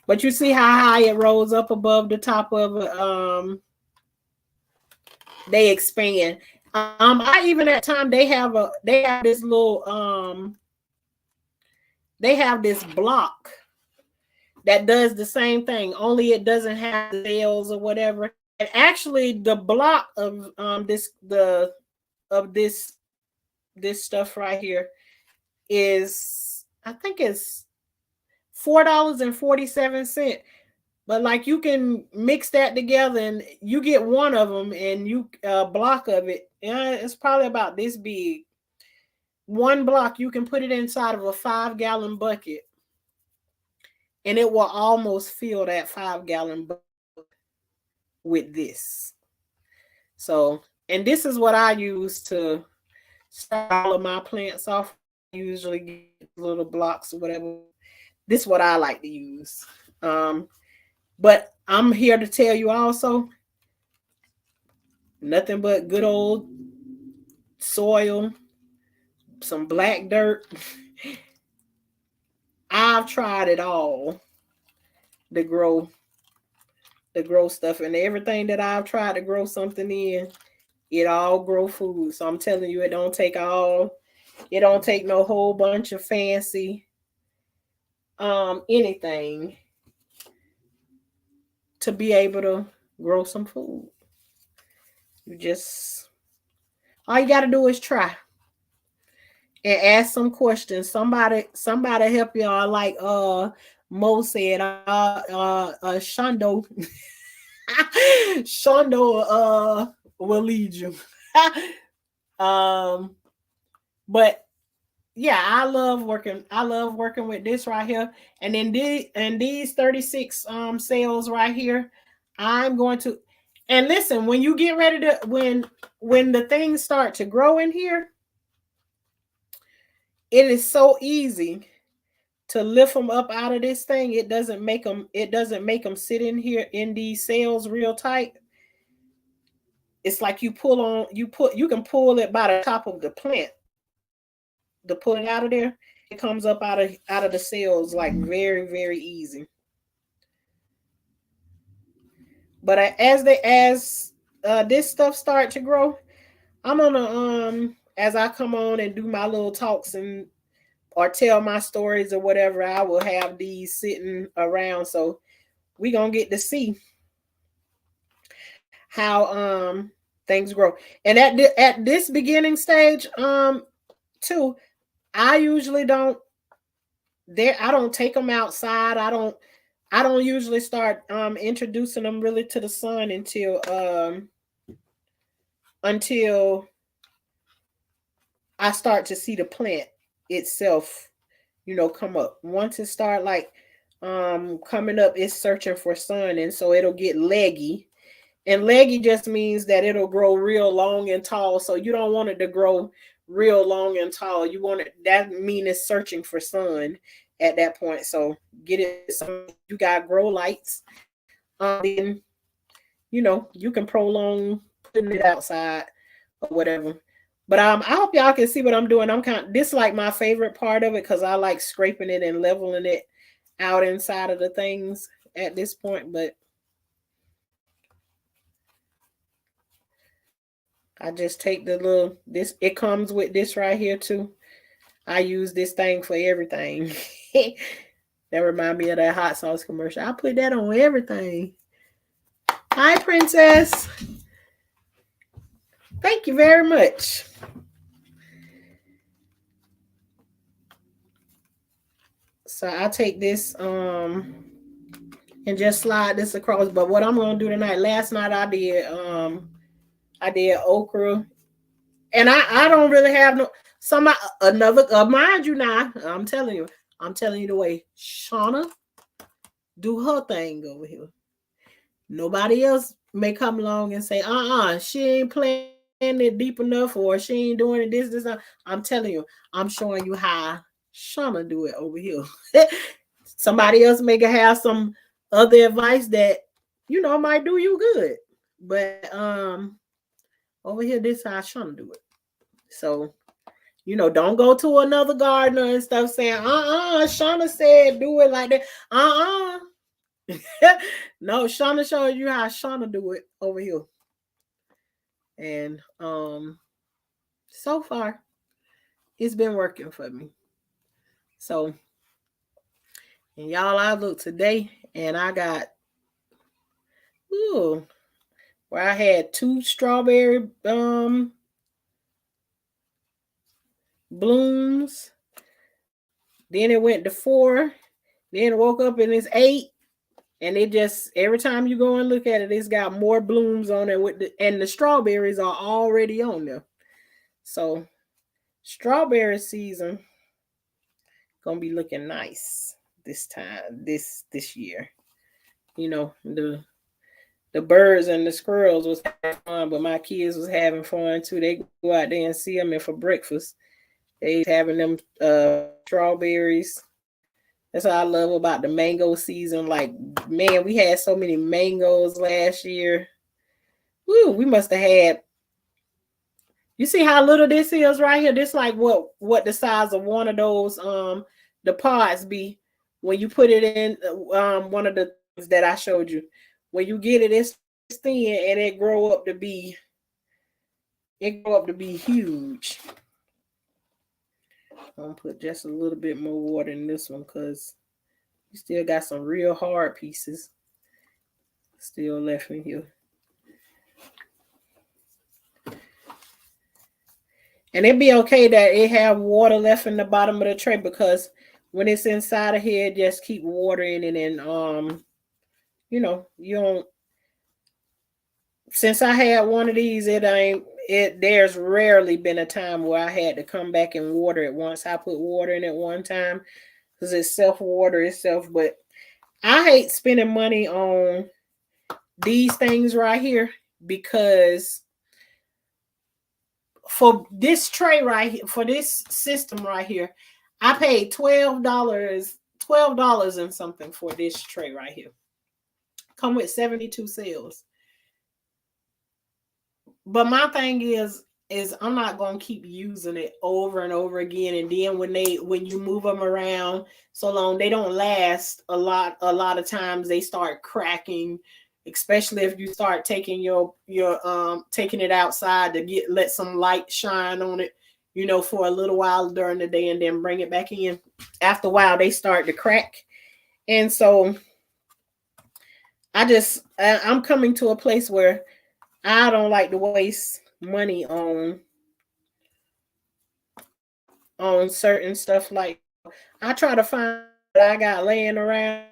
But you see how high it rose up above the top of it. They expand. I even at time they have this little they have this block that does the same thing, only it doesn't have the cells or whatever. And actually the block of this stuff right here is, I think it's $4.47. But like you can mix that together and you get one of them, and you block of it. Yeah, it's probably about this big. One block, you can put it inside of a 5-gallon bucket, and it will almost fill that 5-gallon bucket with this. So, and this is what I use to start all of my plants off. I usually get little blocks or whatever. This is what I like to use. But I'm here to tell you also, nothing but good old soil, some black dirt. I've tried it all to grow stuff, and everything that I've tried to grow something in, it all grow food. So I'm telling you, it don't take no whole bunch of fancy anything to be able to grow some food. All you got to do is try and ask some questions. Somebody help y'all, like Mo said, Shondo Shondo will lead you. But yeah, I love working with this right here. And then these 36 cells right here, I'm going to, and listen, when you get ready to, when the things start to grow in here, it is so easy to lift them up out of this thing. It doesn't make them sit in here in these cells real tight. It's like you can pull it by the top of the plant to pull it out of there. It comes up out of the cells like very, very easy. But as this stuff start to grow, I'm gonna as I come on and do my little talks or tell my stories or whatever, I will have these sitting around. So we gonna get to see how things grow. And at this beginning stage too, I usually don't take them outside. I don't usually start introducing them really to the sun until I start to see the plant itself, come up. Once it start like coming up, it's searching for sun, and so it'll get leggy. And leggy just means that it'll grow real long and tall. So you don't want it to grow real long and tall. You want it, that mean it's searching for sun at that point. So get it some, you got grow lights. Then you can prolong putting it outside or whatever. But I hope y'all can see what I'm doing. I'm kind of this like my favorite part of it because I like scraping it and leveling it out inside of the things at this point. But I just take the little this. It comes with this right here too. I use this thing for everything. That remind me of that hot sauce commercial. I put that on everything. Hi, Princess. Thank you very much. So I take this and just slide this across. But what I'm gonna do tonight, last night I did okra. And I don't really have no some another mind you now. I'm telling you the way Shauna do her thing over here. Nobody else may come along and say, she ain't playing it deep enough or she ain't doing it this. I'm telling you, I'm showing you how Shauna do it over here. Somebody else may have some other advice that might do you good. But over here, this is how Shauna do it. So don't go to another gardener and stuff saying, Shauna said do it like that. No, Shauna showed you how Shauna do it over here. And so far, it's been working for me. So, and y'all, I look today and I got, where I had 2 strawberry blooms. Then it went to 4. Then it woke up and it's 8. And it just every time you go and look at it, it's got more blooms on it and the strawberries are already on there. So strawberry season gonna be looking nice this time, this year. The birds and the squirrels was having fun, but my kids was having fun too. They go out there and see them, and for breakfast, they having them strawberries. That's what I love about the mango season. Like, man, we had so many mangoes last year. Woo, we must have had. You see how little this is right here? This like what the size of one of those the pods be when you put it in one of the things that I showed you. When you get it, it's thin and it grow up to be huge. I'm gonna put just a little bit more water in this one because you still got some real hard pieces still left in here. And it'd be okay that it have water left in the bottom of the tray because when it's inside of here, just keep watering it and you don't. Since I had one of these, there's rarely been a time where I had to come back and water it once I put water in it one time because it self-water itself. But I hate spending money on these things right here because for this tray right here, for this system right here, I paid $12 and something for this tray right here. Come with 72 cells. But my thing is I'm not gonna keep using it over and over again. And then when you move them around so long, they don't last a lot. A lot of times they start cracking, especially if you start taking your taking it outside to let some light shine on it, for a little while during the day and then bring it back in. After a while, they start to crack. And so I'm coming to a place where I don't like to waste money on certain stuff. Like I try to find what I got laying around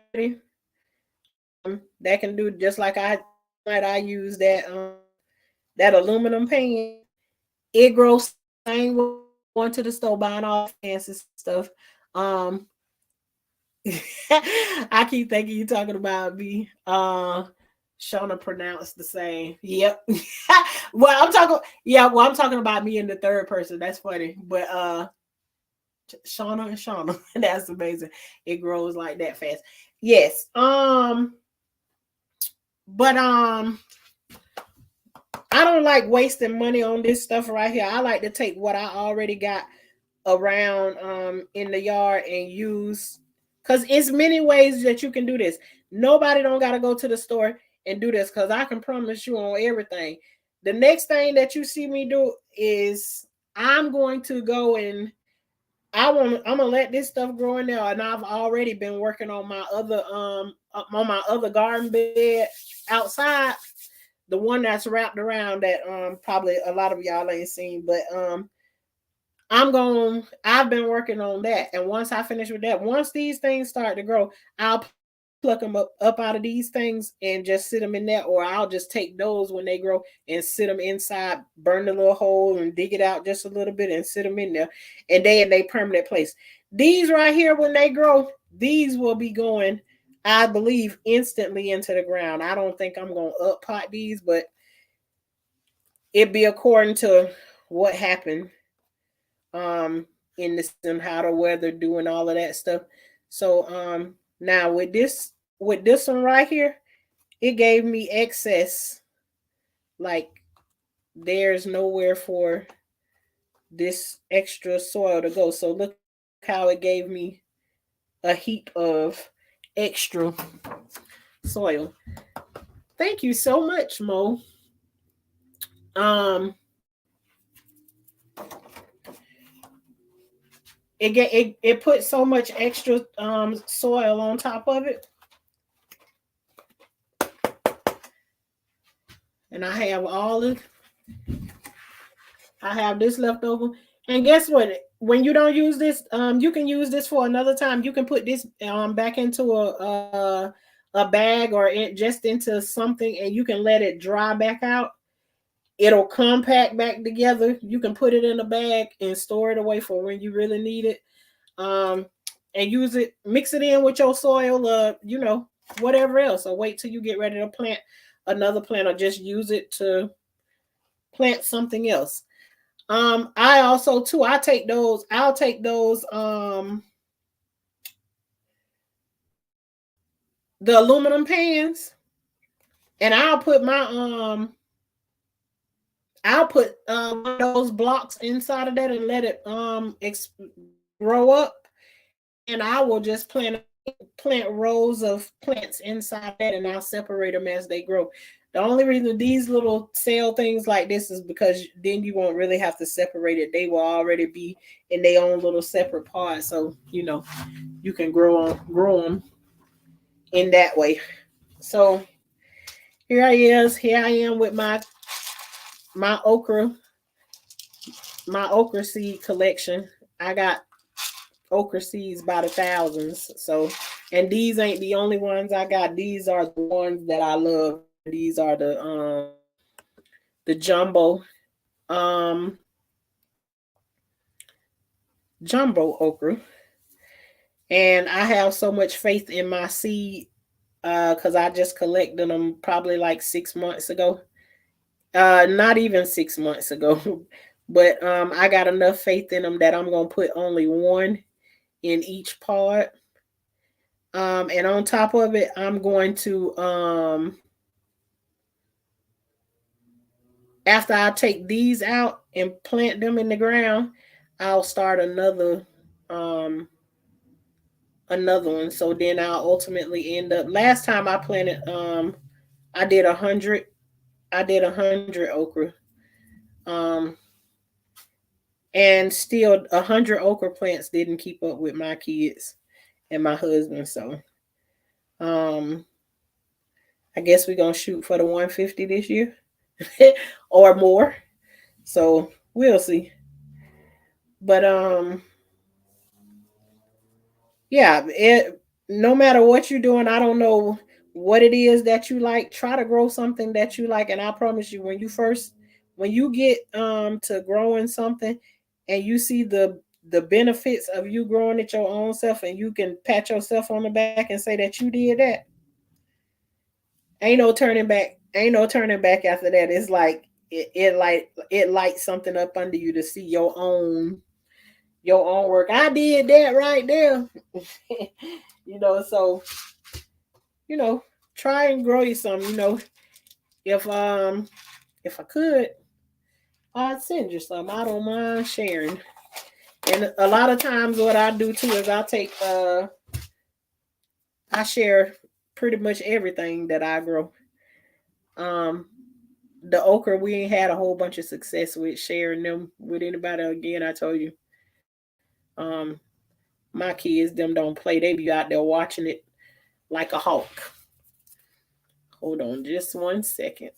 that can do just like I use that aluminum pan. It grows same way going to the store buying all fancy stuff. I keep thinking you talking about me. Shauna pronounced the same. Yep. I'm talking about me in the third person. That's funny. But Shauna. That's amazing. It grows like that fast. Yes. But I don't like wasting money on this stuff right here. I like to take what I already got around in the yard and use, because it's many ways that you can do this. Nobody don't got to go to the store and do this, because I can promise you on everything. The next thing that you see me do is I'm going to go and I'm gonna let this stuff grow in there, and I've already been working on my other garden bed outside, the one that's wrapped around that probably a lot of y'all ain't seen, but I've been working on that. And once I finish with that, once these things start to grow, I'll pluck them up out of these things and just sit them in there, or I'll just take those when they grow and sit them inside, burn the little hole and dig it out just a little bit and sit them in there, and they in their permanent place. These right here, when they grow, these will be going, I believe, instantly into the ground. I don't think I'm going to up pot these, but it'd be according to what happened in this and how the weather doing all of that stuff. So now with this one right here, it gave me excess. Like, there's nowhere for this extra soil to go. So look how it gave me a heap of extra soil. Thank you so much, Mo. It put so much extra soil on top of it, and I have this left over. And guess what? When you don't use this, you can use this for another time. You can put this back into a bag or just into something, and you can let it dry back out. It'll compact back together. You can put it in a bag and store it away for when you really need it. And use it, mix it in with your soil, whatever else, or wait till you get ready to plant another plant, or just use it to plant something else. I also too, I'll take those the aluminum pans, and I'll put one of those blocks inside of that and let it grow up, and I will just plant rows of plants inside that, and I'll separate them as they grow. The only reason these little cell things like this is because then you won't really have to separate it. They will already be in their own little separate pod, so you can grow them in that way. So here I am with my okra seed collection. I got okra seeds by the thousands. So, and these ain't the only ones I got. These are the ones that I love. These are the jumbo okra. And I have so much faith in my seed because I just collected them probably like 6 months ago. Not even 6 months ago. But I got enough faith in them that I'm going to put only one in each pod. And on top of it, I'm going to after I take these out and plant them in the ground, I'll start another one. So then I'll ultimately end up, last time I planted I did 100 okra. And still 100 okra plants didn't keep up with my kids and my husband. So I guess we're gonna shoot for the 150 this year or more. So we'll see. But yeah, no matter what you're doing, I don't know what it is that you like. Try to grow something that you like, and I promise you, when you get to growing something, and you see the benefits of you growing it your own self, and you can pat yourself on the back and say that you did that, ain't no turning back. Ain't no turning back after that. It's like it lights something up under you to see your own work. I did that right there. So try and grow you some. If if I could, I'd send you some. I don't mind sharing. And a lot of times what I do too is I share pretty much everything that I grow. Um the okra we ain't had a whole bunch of success with sharing them with anybody. Again, I told you. Um my kids them don't play. They be out there watching it like a hawk. Hold on just 1 second.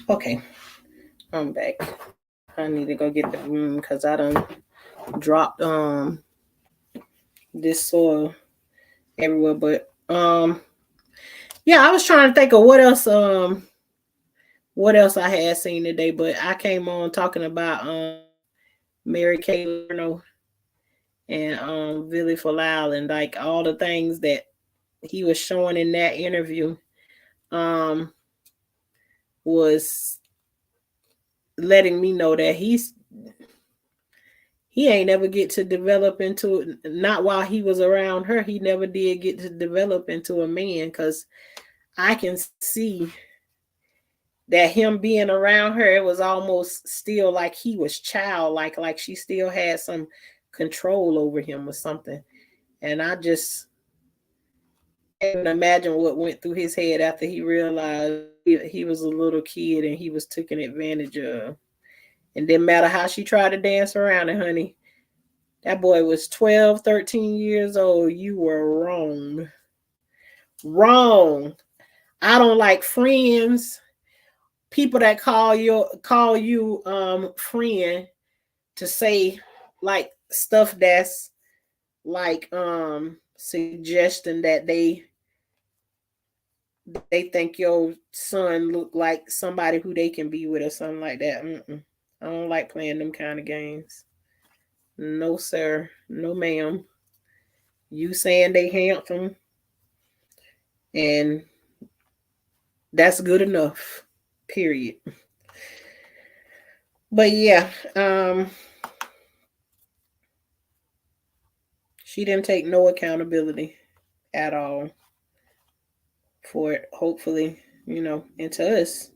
Okay, I'm back. I need to go get the room because I done dropped this soil everywhere. But yeah, I was trying to think of what else I had seen today, but I came on talking about Mary Kay Letourneau and Billy Falal and like all the things that he was showing in that interview um was letting me know that he ain't never get to develop into, not while he was around her, he never did get to develop into a man, because I can see that him being around her, it was almost still like he was childlike, like she still had some control over him or something. And I just can't imagine what went through his head after he realized he was a little kid and he was taken advantage of. And didn't matter how she tried to dance around it, honey. That boy was 12, 13 years old. You were wrong. Wrong. I don't like friends, people that call you friend, to say like stuff that's like suggesting that they think your son look like somebody who they can be with or something like that. I don't like playing them kind of games. No sir, no ma'am. You saying they handsome, and that's good enough. Period. But yeah, she didn't take no accountability at all for it. Hopefully, and to us,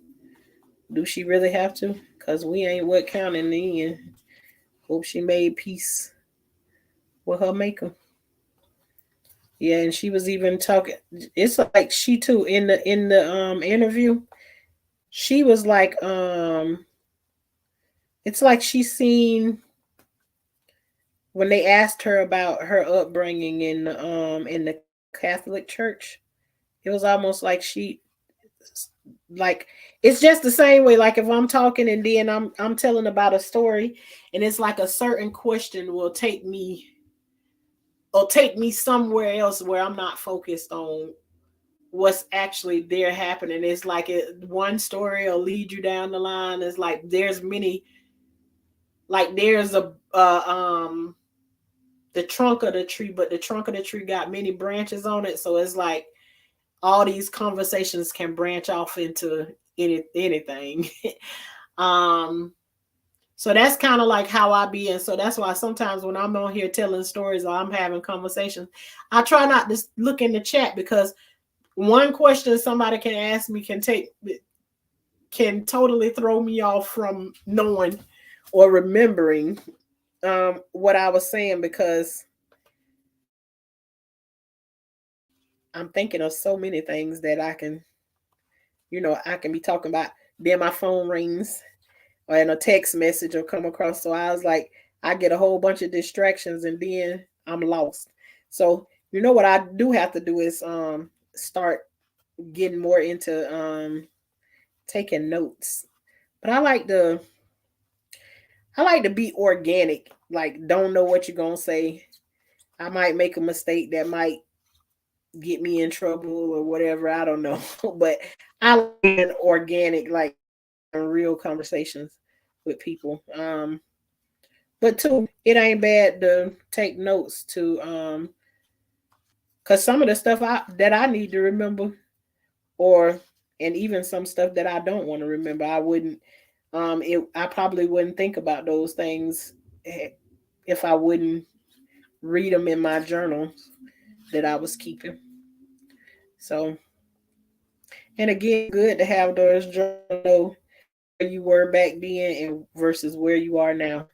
do she really have to? Because we ain't what count in the end. Hope she made peace with her maker. Yeah, and she was even talking. It's like she too in the interview. She was like it's like she seen when they asked her about her upbringing in the Catholic Church. It was almost like she like it's just the same way, like if I'm talking and then I'm telling about a story, and it's like a certain question will take me somewhere else where I'm not focused on what's actually there happening. It's like one story will lead you down the line. It's like there's many, like there's the trunk of the tree, but the trunk of the tree got many branches on it. So it's like all these conversations can branch off into anything. um so that's kind of like how I be. And so that's why sometimes when I'm on here telling stories or I'm having conversations, I try not to look in the chat, because one question somebody can ask me can totally throw me off from knowing or remembering what I was saying, because I'm thinking of so many things that I can be talking about. Then my phone rings or in a text message will come across. So I was like, I get a whole bunch of distractions and then I'm lost. So what I do have to do is start getting more into taking notes. But I like to be organic. Like, don't know what you're gonna say. I might make a mistake that might get me in trouble or whatever. I don't know. But I like being organic, like real conversations with people. But too, it ain't bad to take notes to because some of the stuff that I need to remember, or and even some stuff that I don't want to remember, I wouldn't I probably wouldn't think about those things if I wouldn't read them in my journal that I was keeping. So, and again, good to have those journals where you were back then and versus where you are now.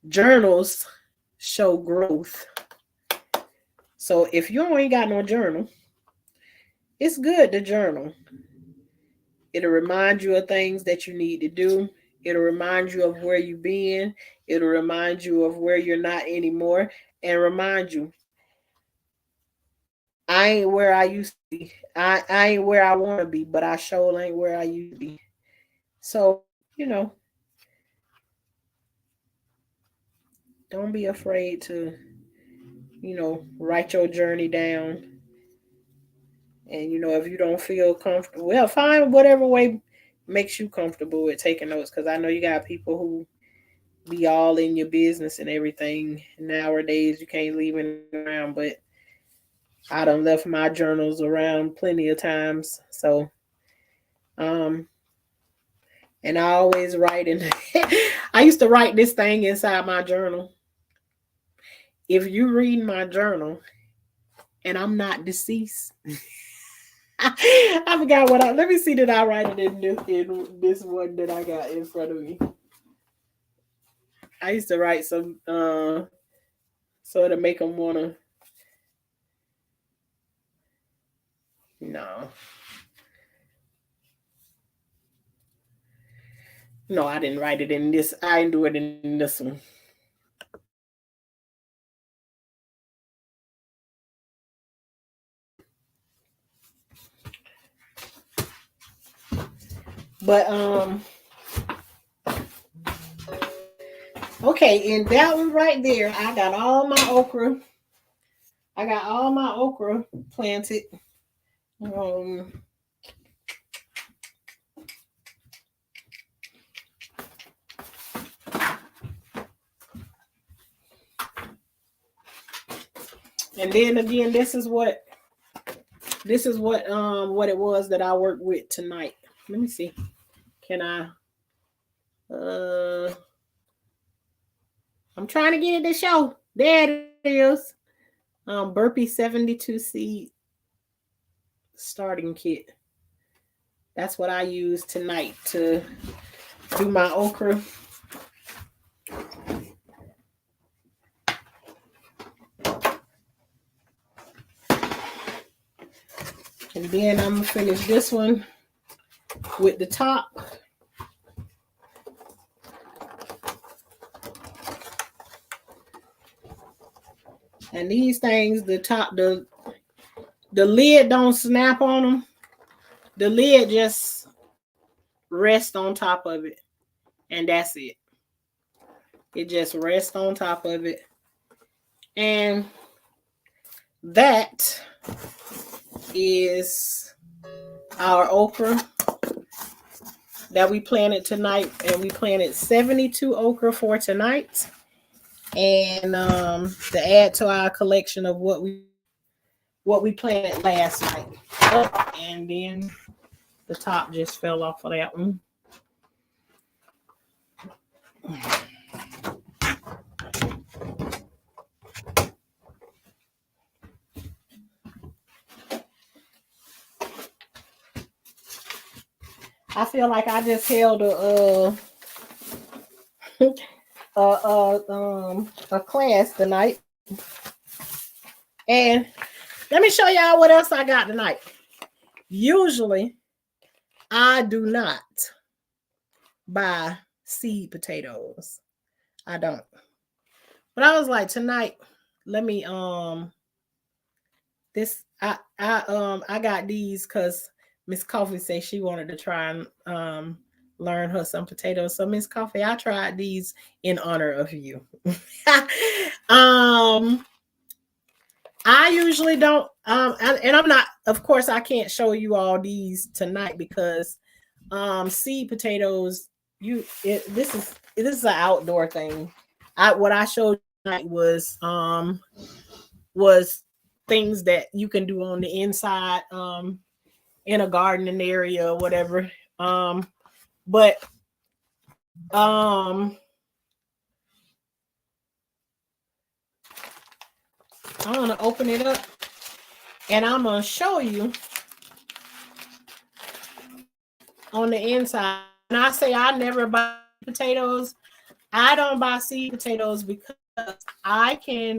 Journals show growth. So if you ain't got no journal, it's good to journal. It'll remind you of things that you need to do. It'll remind you of where you've been. It'll remind you of where you're not anymore, and remind you, I ain't where I used to be. I ain't where I want to be, but I sure ain't where I used to be. So, you know, don't be afraid to, write your journey down. And, if you don't feel comfortable, well, find whatever way makes you comfortable with taking notes. Because I know you got people who be all in your business and everything. Nowadays, you can't leave it around, but I done left my journals around plenty of times. So, um, and I always write in. I used to write this thing inside my journal. If you read my journal and I'm not deceased, I forgot what let me see, did I write it in this one that I got in front of me. I used to write some so to make them wanna. No. No, I didn't write it in this. I didn't do it in this one. But okay, in that one right there, I got all my okra. I got all my okra planted. And then again, this is what it was that I worked with tonight. Let me see. Can I I'm trying to get it to show. There it is. Burpee 72 seed starting kit. That's what I use tonight to do my okra. And then I'm gonna finish this one with the top. And these things, the top, the lid don't snap on them. The lid just rests on top of it. And that's it. It just rests on top of it. And that is our okra that we planted tonight. And we planted 72 okra for tonight. And to add to our collection of what we planted last night. And then the top just fell off of that one. I feel like I just held a class tonight. And let me show y'all what else I got tonight. Usually, I do not buy seed potatoes. I don't. But I was like, tonight, let me I got these because Miss Coffee said she wanted to try and learn her some potatoes. So Miss Coffee, I tried these in honor of you. I usually don't and I'm not, of course I can't show you all these tonight because seed potatoes, this is an outdoor thing. what I showed you tonight was things that you can do on the inside in a gardening area or whatever. But I'm gonna open it up and I'm gonna show you on the inside. And I say I never buy potatoes. I don't buy seed potatoes because I can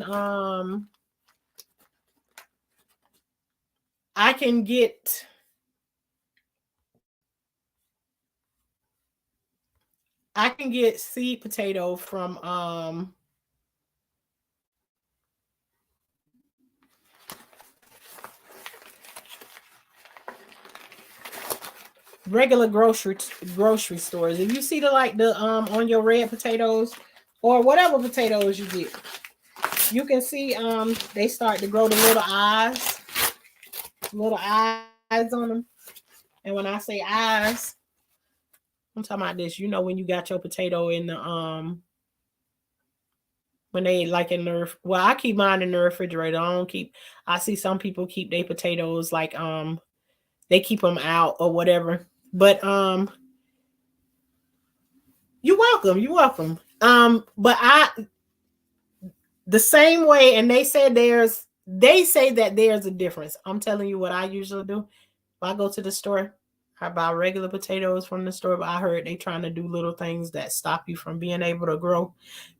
get seed potato from regular grocery stores. If you see the on your red potatoes or whatever potatoes you get, you can see they start to grow the little eyes on them. And when I say eyes, I'm talking about this. You know, when you got your potato in the when they like in the, well, I keep mine in the refrigerator. I see some people keep their potatoes like they keep them out or whatever. But you're welcome. But the same way, and they say that there's a difference. I'm telling you what I usually do. If I go to the store, I buy regular potatoes from the store, but I heard they trying to do little things that stop you from being able to grow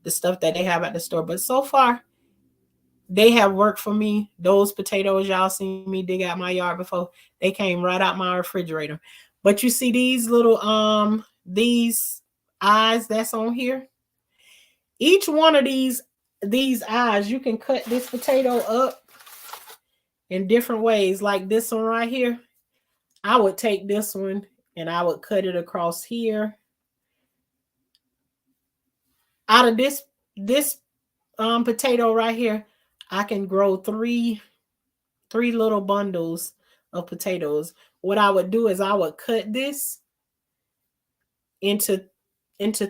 the stuff that they have at the store. But so far, they have worked for me. Those potatoes y'all seen me dig out my yard before, they came right out my refrigerator. But you see these little these eyes that's on here? Each one of these eyes, you can cut this potato up in different ways. Like this one right here, I would take this one and I would cut it across here. Out of this potato right here, I can grow three little bundles of potatoes. What I would do is I would cut this into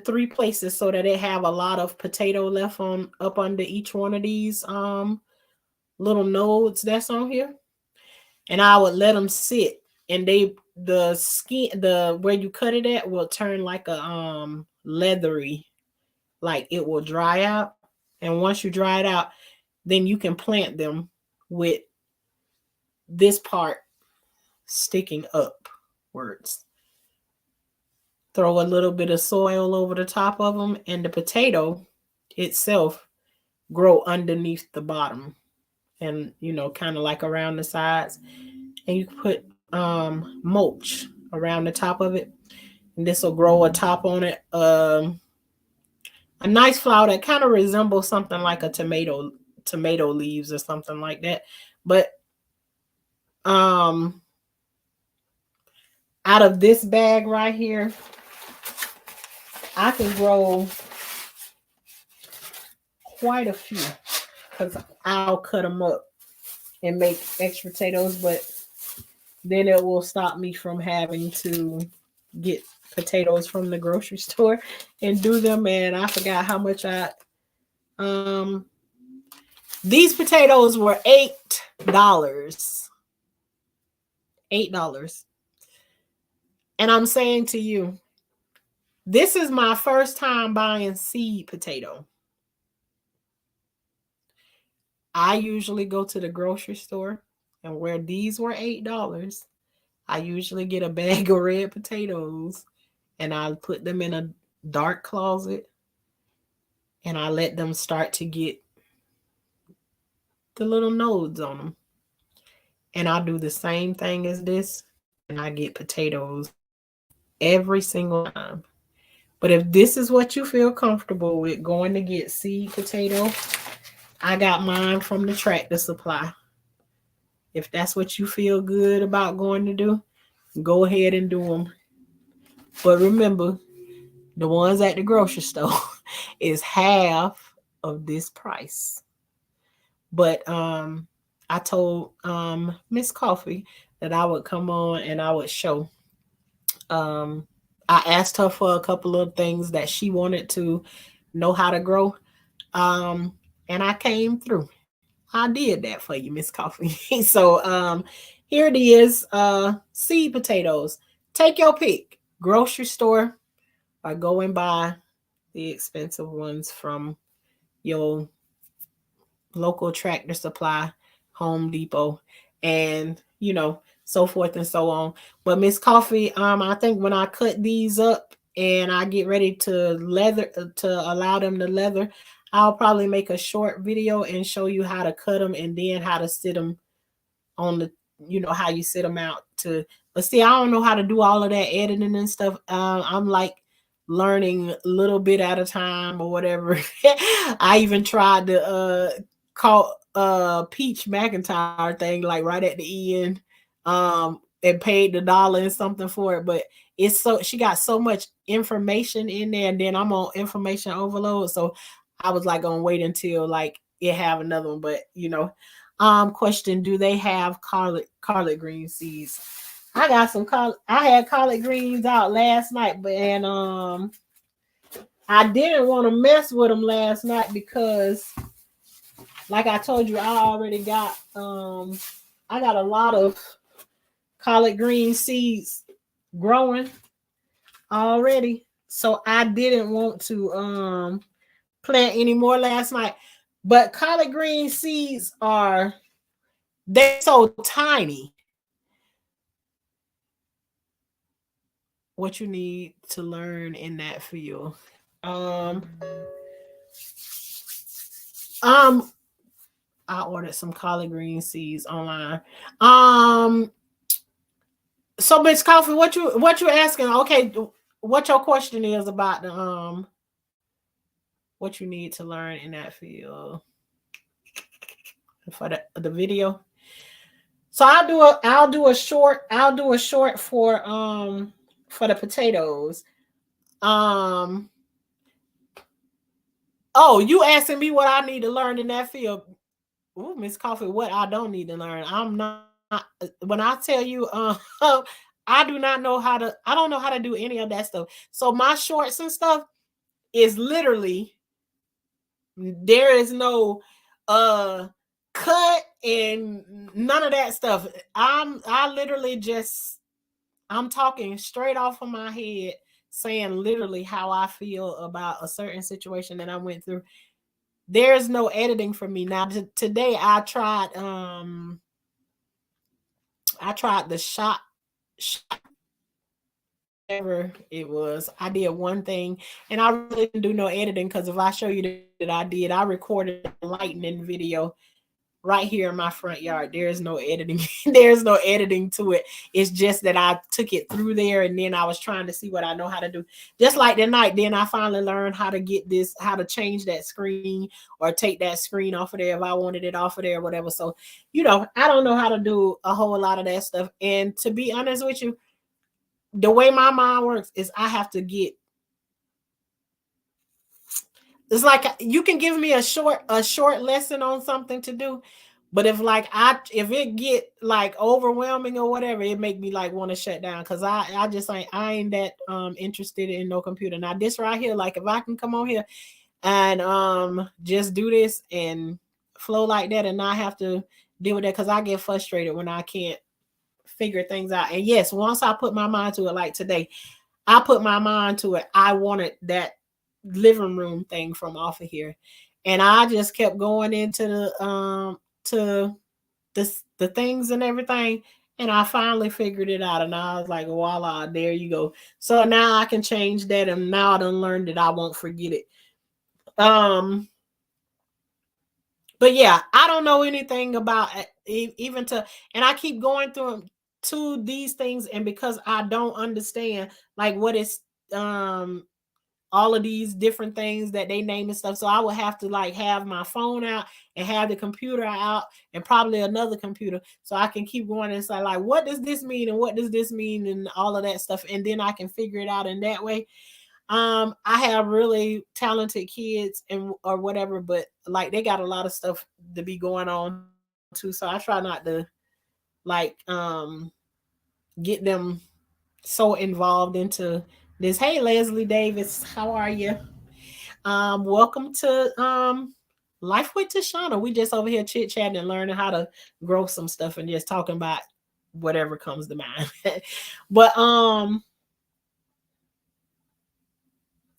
three places so that it have a lot of potato left on up under each one of these little nodes that's on here. And I would let them sit, and the skin, where you cut it at will turn like a leathery, like it will dry out. And once you dry it out, then you can plant them with this part sticking upwards. Throw a little bit of soil over the top of them, and the potato itself grow underneath the bottom, and kind of like around the sides. And you put mulch around the top of it, and this will grow a top on it. A nice flower that kind of resembles something like a tomato leaves or something like that. But out of this bag right here, I can grow quite a few because I'll cut them up and make extra potatoes. But then it will stop me from having to get potatoes from the grocery store and do them. And I forgot how much these potatoes were $8. $8. And I'm saying to you, this is my first time buying seed potato. I usually go to the grocery store, and where these were $8, I usually get a bag of red potatoes and I put them in a dark closet and I let them start to get the little nodes on them. And I'll do the same thing as this, and I get potatoes every single time. But if this is what you feel comfortable with, going to get seed potato, I got mine from the Tractor Supply. If that's what you feel good about going to do, go ahead and do them. But remember, the ones at the grocery store is half of this price. But I told Miss Coffee that I would come on and I would show. I asked her for a couple of things that she wanted to know how to grow. And I came through. I did that for you, Miss Coffee. So here it is. Seed potatoes. Take your pick. Grocery store, or go and buy the expensive ones from your local Tractor Supply, Home Depot, and so forth and so on. But Miss Coffee, I think when I cut these up and I get ready to leather to allow them to leather, I'll probably make a short video and show you how to cut them and then how to sit them on the how you sit them out to. But see, I don't know how to do all of that editing and stuff. I'm like learning a little bit at a time or whatever. I even tried to call Peach McIntyre thing like right at the end, and paid the $1 and something for it, but it's so she got so much information in there, and then I'm on information overload, so I was like gonna wait until like it have another one. But question: do they have collard green seeds? I got some I had collard greens out last night, but I didn't want to mess with them last night because, like I told you, I already got I got a lot of collard green seeds growing already, so I didn't want to plant any more last night. But collard green seeds they're so tiny. What you need to learn in that field. I ordered some collard green seeds online. So Miss Coffee, what you asking? Okay, what your question is about the what you need to learn in that field for the video. So I'll do a short for the potatoes. Oh, you asking me what I need to learn in that field? Ooh, Miss Coffee, what I don't need to learn. I'm not when I tell you I do not know how to I don't know how to do any of that stuff. So my shorts and stuff is literally there is no cut and none of that stuff. I literally just I'm talking straight off of my head, saying literally how I feel about a certain situation that I went through. There's no editing for me. Now today I tried the shot whatever it was. I did one thing and I really didn't do no editing, because if I show you that I recorded a lightning video right here in my front yard. There's no editing. There's no editing to it. It's just that I took it through there and then I was trying to see what I know how to do. Just like tonight, then I finally learned how to change that screen or take that screen off of there if I wanted it off of there or whatever. So, I don't know how to do a whole lot of that stuff. And to be honest with you, the way my mind works is I have to get it's like you can give me a short lesson on something to do, but if it get like overwhelming or whatever, it make me like want to shut down, because I just ain't that interested in no computer. Now this right here, like if I can come on here and just do this and flow like that and not have to deal with that, because I get frustrated when I can't figure things out. And yes, once I put my mind to it, like today, I put my mind to it. I wanted that living room thing from off of here, and I just kept going into the things and everything, and I finally figured it out, and I was like, voila, there you go. So now I can change that, and now I done learned that I won't forget it. But yeah, I don't know anything about even and I keep going through to these things, and because I don't understand like what is all of these different things that they name and stuff. So I would have to like have my phone out and have the computer out and probably another computer, so I can keep going and say like, what does this mean? And what does this mean? And all of that stuff. And then I can figure it out in that way. I have really talented kids and or whatever, but like they got a lot of stuff to be going on too. So I try not to like get them so involved into this. Hey Leslie Davis, how are you? Welcome to Life with Tashana. We just over here chit chatting and learning how to grow some stuff and just talking about whatever comes to mind. But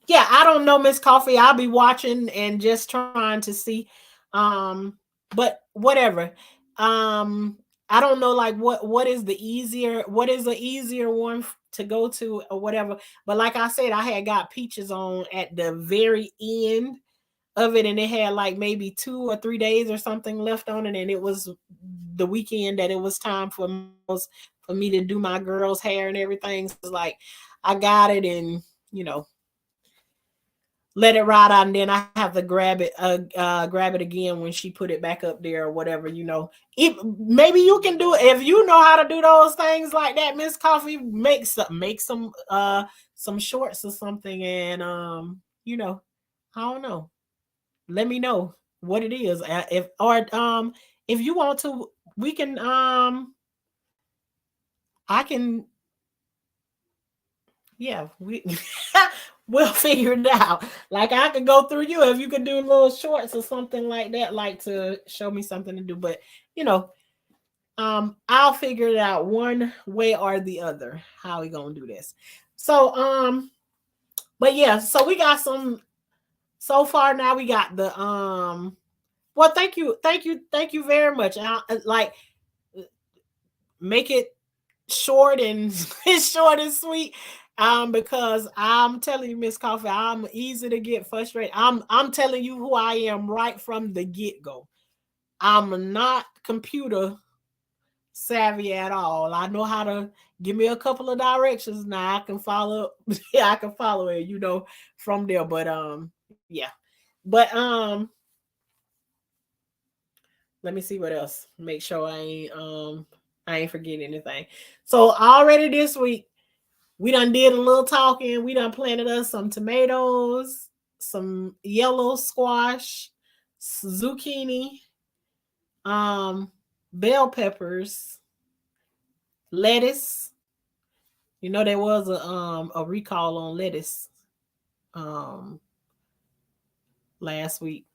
yeah, I don't know, Miss Coffee. I'll be watching and just trying to see. But whatever. I don't know like what is the easier what is the easier one to go to or whatever. But like I said, I had got Peaches on at the very end of it, and it had like maybe 2 or 3 days or something left on it, and it was the weekend that it was time for me to do my girl's hair and everything. So it's like I got it, and you know, let it ride out, and then I have to grab it again when she put it back up there or whatever, you know. If maybe you can do it if you know how to do those things like that, Miss Coffee. Make some shorts or something, and you know, I don't know. Let me know what it is. If you want to, we can I can yeah, we we'll figure it out. Like I could go through you if you could do little shorts or something like that, like to show me something to do. But you know, I'll figure it out one way or the other how we gonna do this. So but yeah, so we got some so far now. We got the well, thank you very much. Like make it short and short and sweet. Because I'm telling you, Miss Coffee, I'm easy to get frustrated. I'm telling you who I am right from the get-go. I'm not computer savvy at all. I know how to give me a couple of directions. Now I can follow yeah, I can follow it, you know, from there. But yeah. But let me see what else. Make sure I ain't forgetting anything. So already this week we done did a little talking. We done planted us some tomatoes, some yellow squash, zucchini, um, bell peppers, lettuce. You know there was a recall on lettuce um last week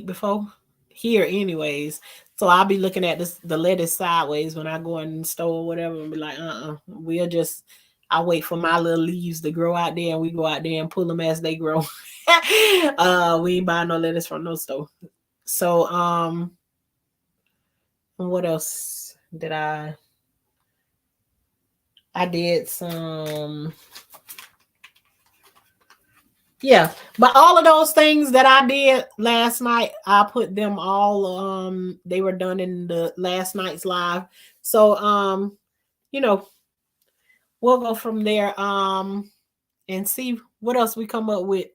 before here anyways. So I'll be looking at the lettuce sideways when I go in the store or whatever and be like, we'll just I wait for my little leaves to grow out there and we go out there and pull them as they grow. We ain't buying no lettuce from no store. So what else did I did some yeah, but all of those things that I did last night, I put them all they were done in the last night's live. So you know, we'll go from there and see what else we come up with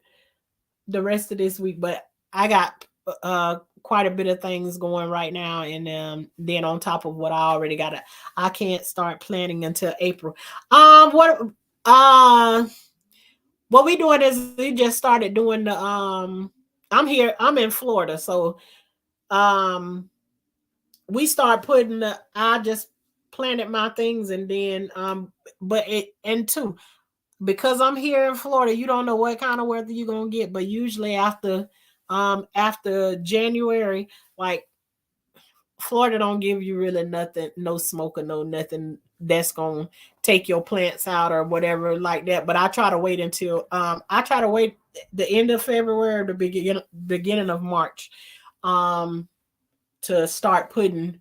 the rest of this week. But I got quite a bit of things going right now, and then on top of what I already got, I can't start planning until April. Uh what we doing is we just started doing the I'm in Florida, so um we start putting I just planted my things, and then but it and two, because I'm here in Florida, you don't know what kind of weather you're gonna get, but usually after January, like Florida don't give you really nothing, no smoke or no nothing that's gonna take your plants out or whatever like that. But I try to wait the end of February or the beginning of March um to start putting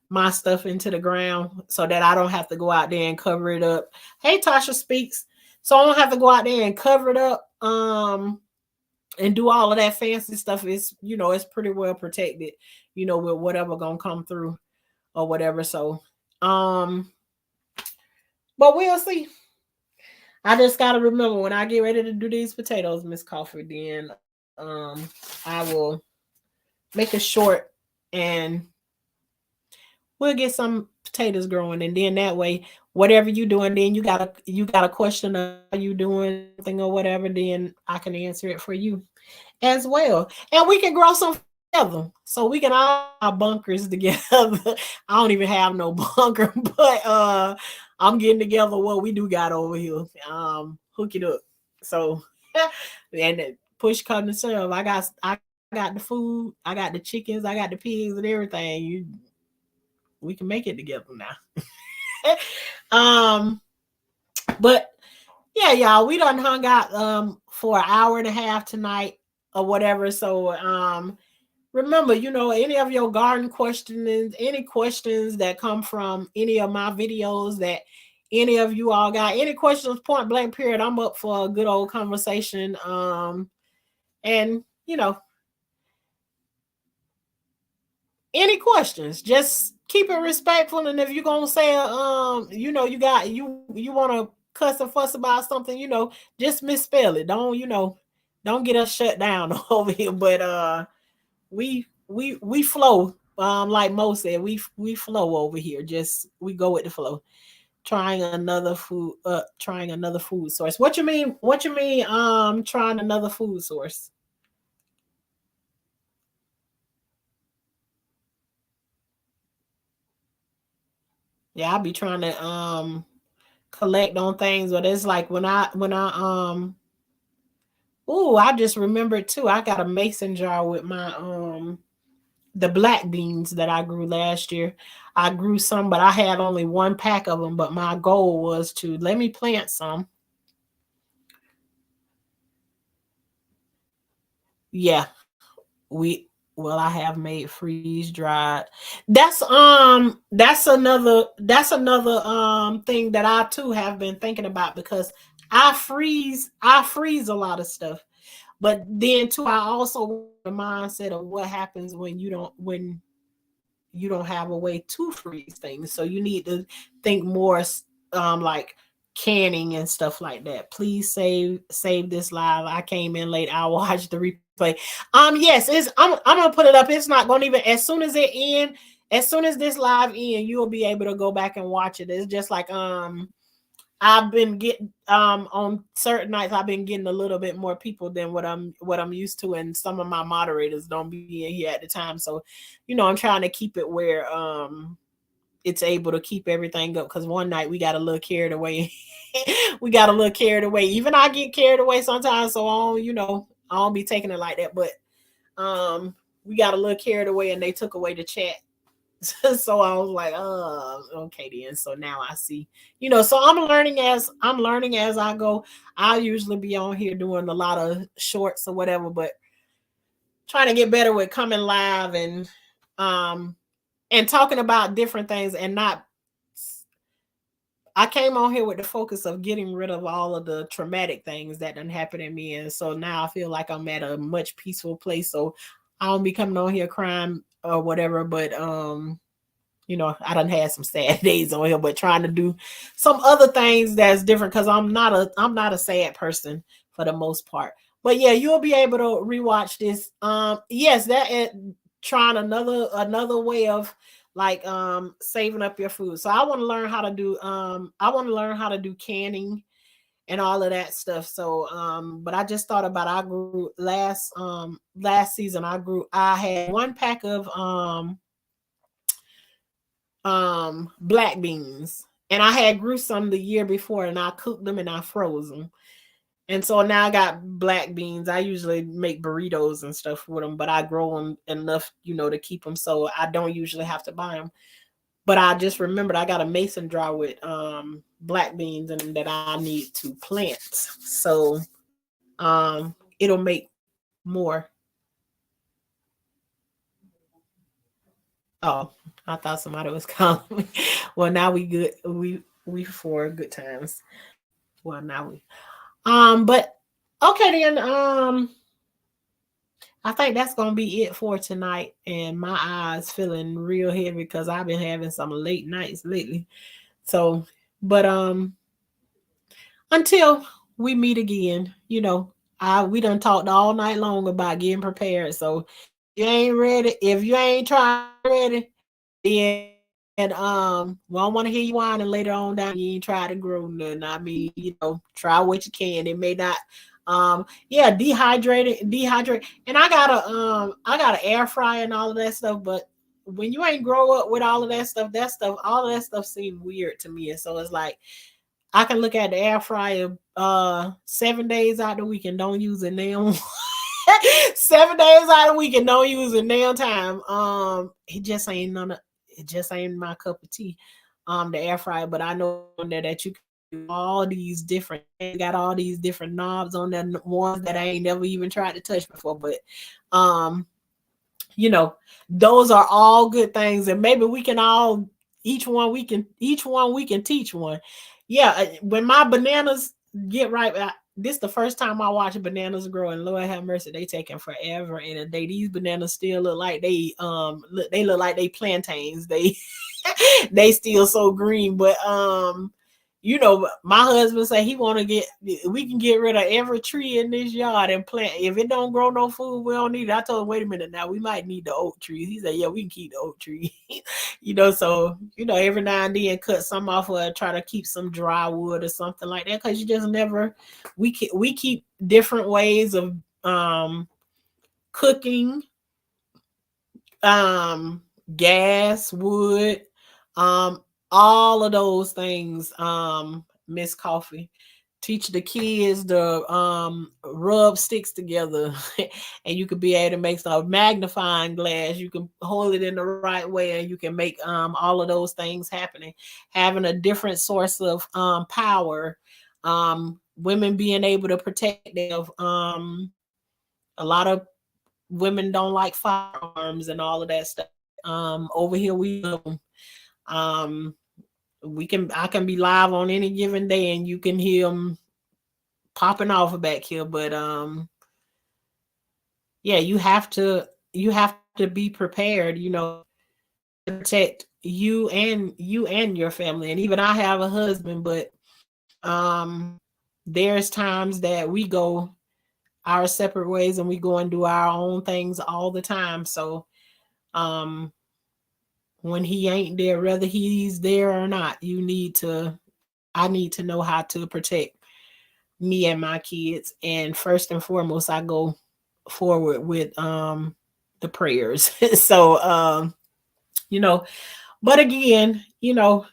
my stuff into the ground so that I don't have to go out there and cover it up. Hey, Tasha Speaks. So I don't have to go out there and cover it up and do all of that fancy stuff. It's it's pretty well protected, with whatever gonna come through or whatever. So but we'll see. I just gotta remember when I get ready to do these potatoes, Miss Coffee, then I will make it short and we'll get some potatoes growing, and then that way, whatever you doing, then you got a question of how you doing something or whatever, then I can answer it for you as well, and we can grow some together, so we can all have bunkers together. I don't even have no bunker, but I'm getting together what we do got over here. Hook it up. So And push come to shove, I got the food, I got the chickens, I got the pigs and everything. We can make it together now. But yeah, y'all, we done hung out for an hour and a half tonight or whatever. So remember, any of your garden questions, any questions that come from any of my videos that any of you all got, any questions, point blank period, I'm up for a good old conversation. And any questions, just keep it respectful. And if you're gonna say you want to cuss or fuss about something, just misspell it. Don't get us shut down over here. But we flow, like Mo said, we flow over here. Just we go with the flow. Trying another food source. What you mean trying another food source? Yeah, I'll be trying to collect on things, but it's like when I oh, I just remembered too. I got a mason jar with my the black beans that I grew last year. I grew some, but I had only one pack of them. But my goal was to let me plant some. Yeah, we well, I have made freeze dried. That's another thing that I too have been thinking about, because I freeze a lot of stuff. But then too, I also the mindset of what happens when you don't have a way to freeze things. So you need to think more like canning and stuff like that. Please save this live. I came in late. I'll watch the replay. Yes, I'm gonna put it up. It's not gonna even as soon as this live end, you'll be able to go back and watch it. It's just like I've been getting on certain nights I've been getting a little bit more people than what I'm used to, and some of my moderators don't be in here at the time. So, I'm trying to keep it where it's able to keep everything up, because one night we got a little carried away. We got a little carried away. Even I get carried away sometimes, so I don't be taking it like that. But we got a little carried away and they took away the chat. So I was like, oh, okay then. So now I see, so I'm learning as I go. I usually be on here doing a lot of shorts or whatever, but trying to get better with coming live um and talking about different things, and not I came on here with the focus of getting rid of all of the traumatic things that done happened to me. And so now I feel like I'm at a much peaceful place. So I don't be coming on here crying or whatever, but I done had some sad days on here, but trying to do some other things that's different, because I'm not a sad person for the most part. But yeah, you'll be able to rewatch this. Yes, that trying another way of like saving up your food. So I want to learn how to do canning and all of that stuff. So but I just thought about, I grew last season, I had one pack of black beans, and I had grew some the year before, and I cooked them and I froze them. And so now I got black beans. I usually make burritos and stuff with them, but I grow them enough, to keep them, so I don't usually have to buy them. But I just remembered I got a mason jar with black beans in them that I need to plant. So it'll make more. Oh, I thought somebody was calling me. Well, now we good. We for good times. Well, now we but okay then. I think that's gonna be it for tonight. And my eyes feeling real heavy because I've been having some late nights lately. So, but until we meet again, we done talked all night long about getting prepared. So you ain't ready. If you ain't trying ready, then we don't want to hear you whining later on down. You ain't try to grow nothing. I mean, try what you can. It may not yeah, dehydrate. And I got an air fryer and all of that stuff, but when you ain't grow up with all of all of that stuff seems weird to me. And so it's like I can look at the air fryer 7 days out the week and don't use a nail. 7 days out of the week and don't use a nail time. It just ain't it just ain't my cup of tea. The air fryer, but I know that you can do all these different, got all these different knobs on there, ones that I ain't never even tried to touch before. But you know, those are all good things, and maybe we can all each one we can teach one. Yeah, when my bananas get ripe, this the first time I watch bananas grow, and Lord have mercy, they taking forever and a day. These bananas still look like they look like they plantains. They they still so green, but you know, my husband say he want to we can get rid of every tree in this yard and plant. If it don't grow no food, we don't need it. I told him, wait a minute now, we might need the oak trees. He said, yeah, we can keep the oak tree. You know, so, you know, every now and then cut some off or try to keep some dry wood or something like that. Cause you just never, we keep different ways of cooking, gas, wood, all of those things. Miss Coffee, teach the kids to rub sticks together, and you could be able to make some magnifying glass. You can hold it in the right way, and you can make all of those things happening. Having a different source of power, women being able to protect them. A lot of women don't like firearms and all of that stuff. Over here we love them. I can be live on any given day and you can hear them popping off back here, but yeah, you have to be prepared, you know, to protect you and your family. And even I have a husband, but there's times that we go our separate ways and we go and do our own things all the time. So when he ain't there, whether he's there or not, I need to know how to protect me and my kids. And first and foremost, I go forward with the prayers. So you know, but again, you know,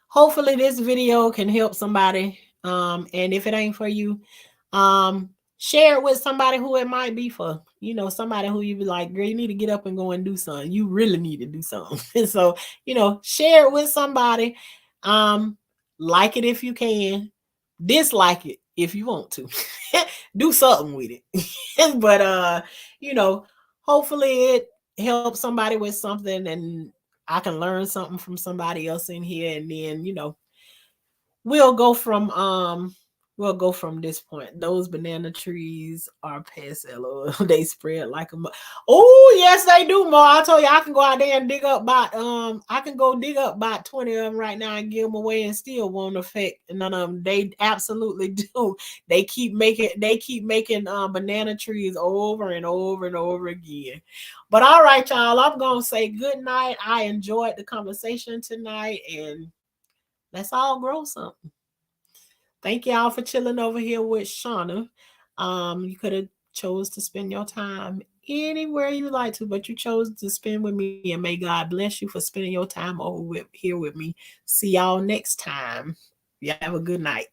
hopefully this video can help somebody. And if it ain't for you, share it with somebody who it might be for. You know, somebody who you be like, girl, you need to get up and go and do something. You really need to do something. So, you know, share it with somebody. Like it if you can, dislike it if you want to. Do something with it. But you know, hopefully it helps somebody with something and I can learn something from somebody else in here, and then, you know, we'll go from this point. Those banana trees are past LOL. They spread like a oh yes they do, more. I told you I can go out there and dig up about I can go dig up about 20 of them right now and give them away and still won't affect none of them. They absolutely do. They keep making banana trees over and over and over again. But all right, y'all, I'm gonna say good night. I enjoyed the conversation tonight, and let's all grow something. Thank y'all for chilling over here with Shauna. You could have chose to spend your time anywhere you like to, but you chose to spend with me, and may God bless you for spending your time over here with me. See y'all next time. Y'all have a good night.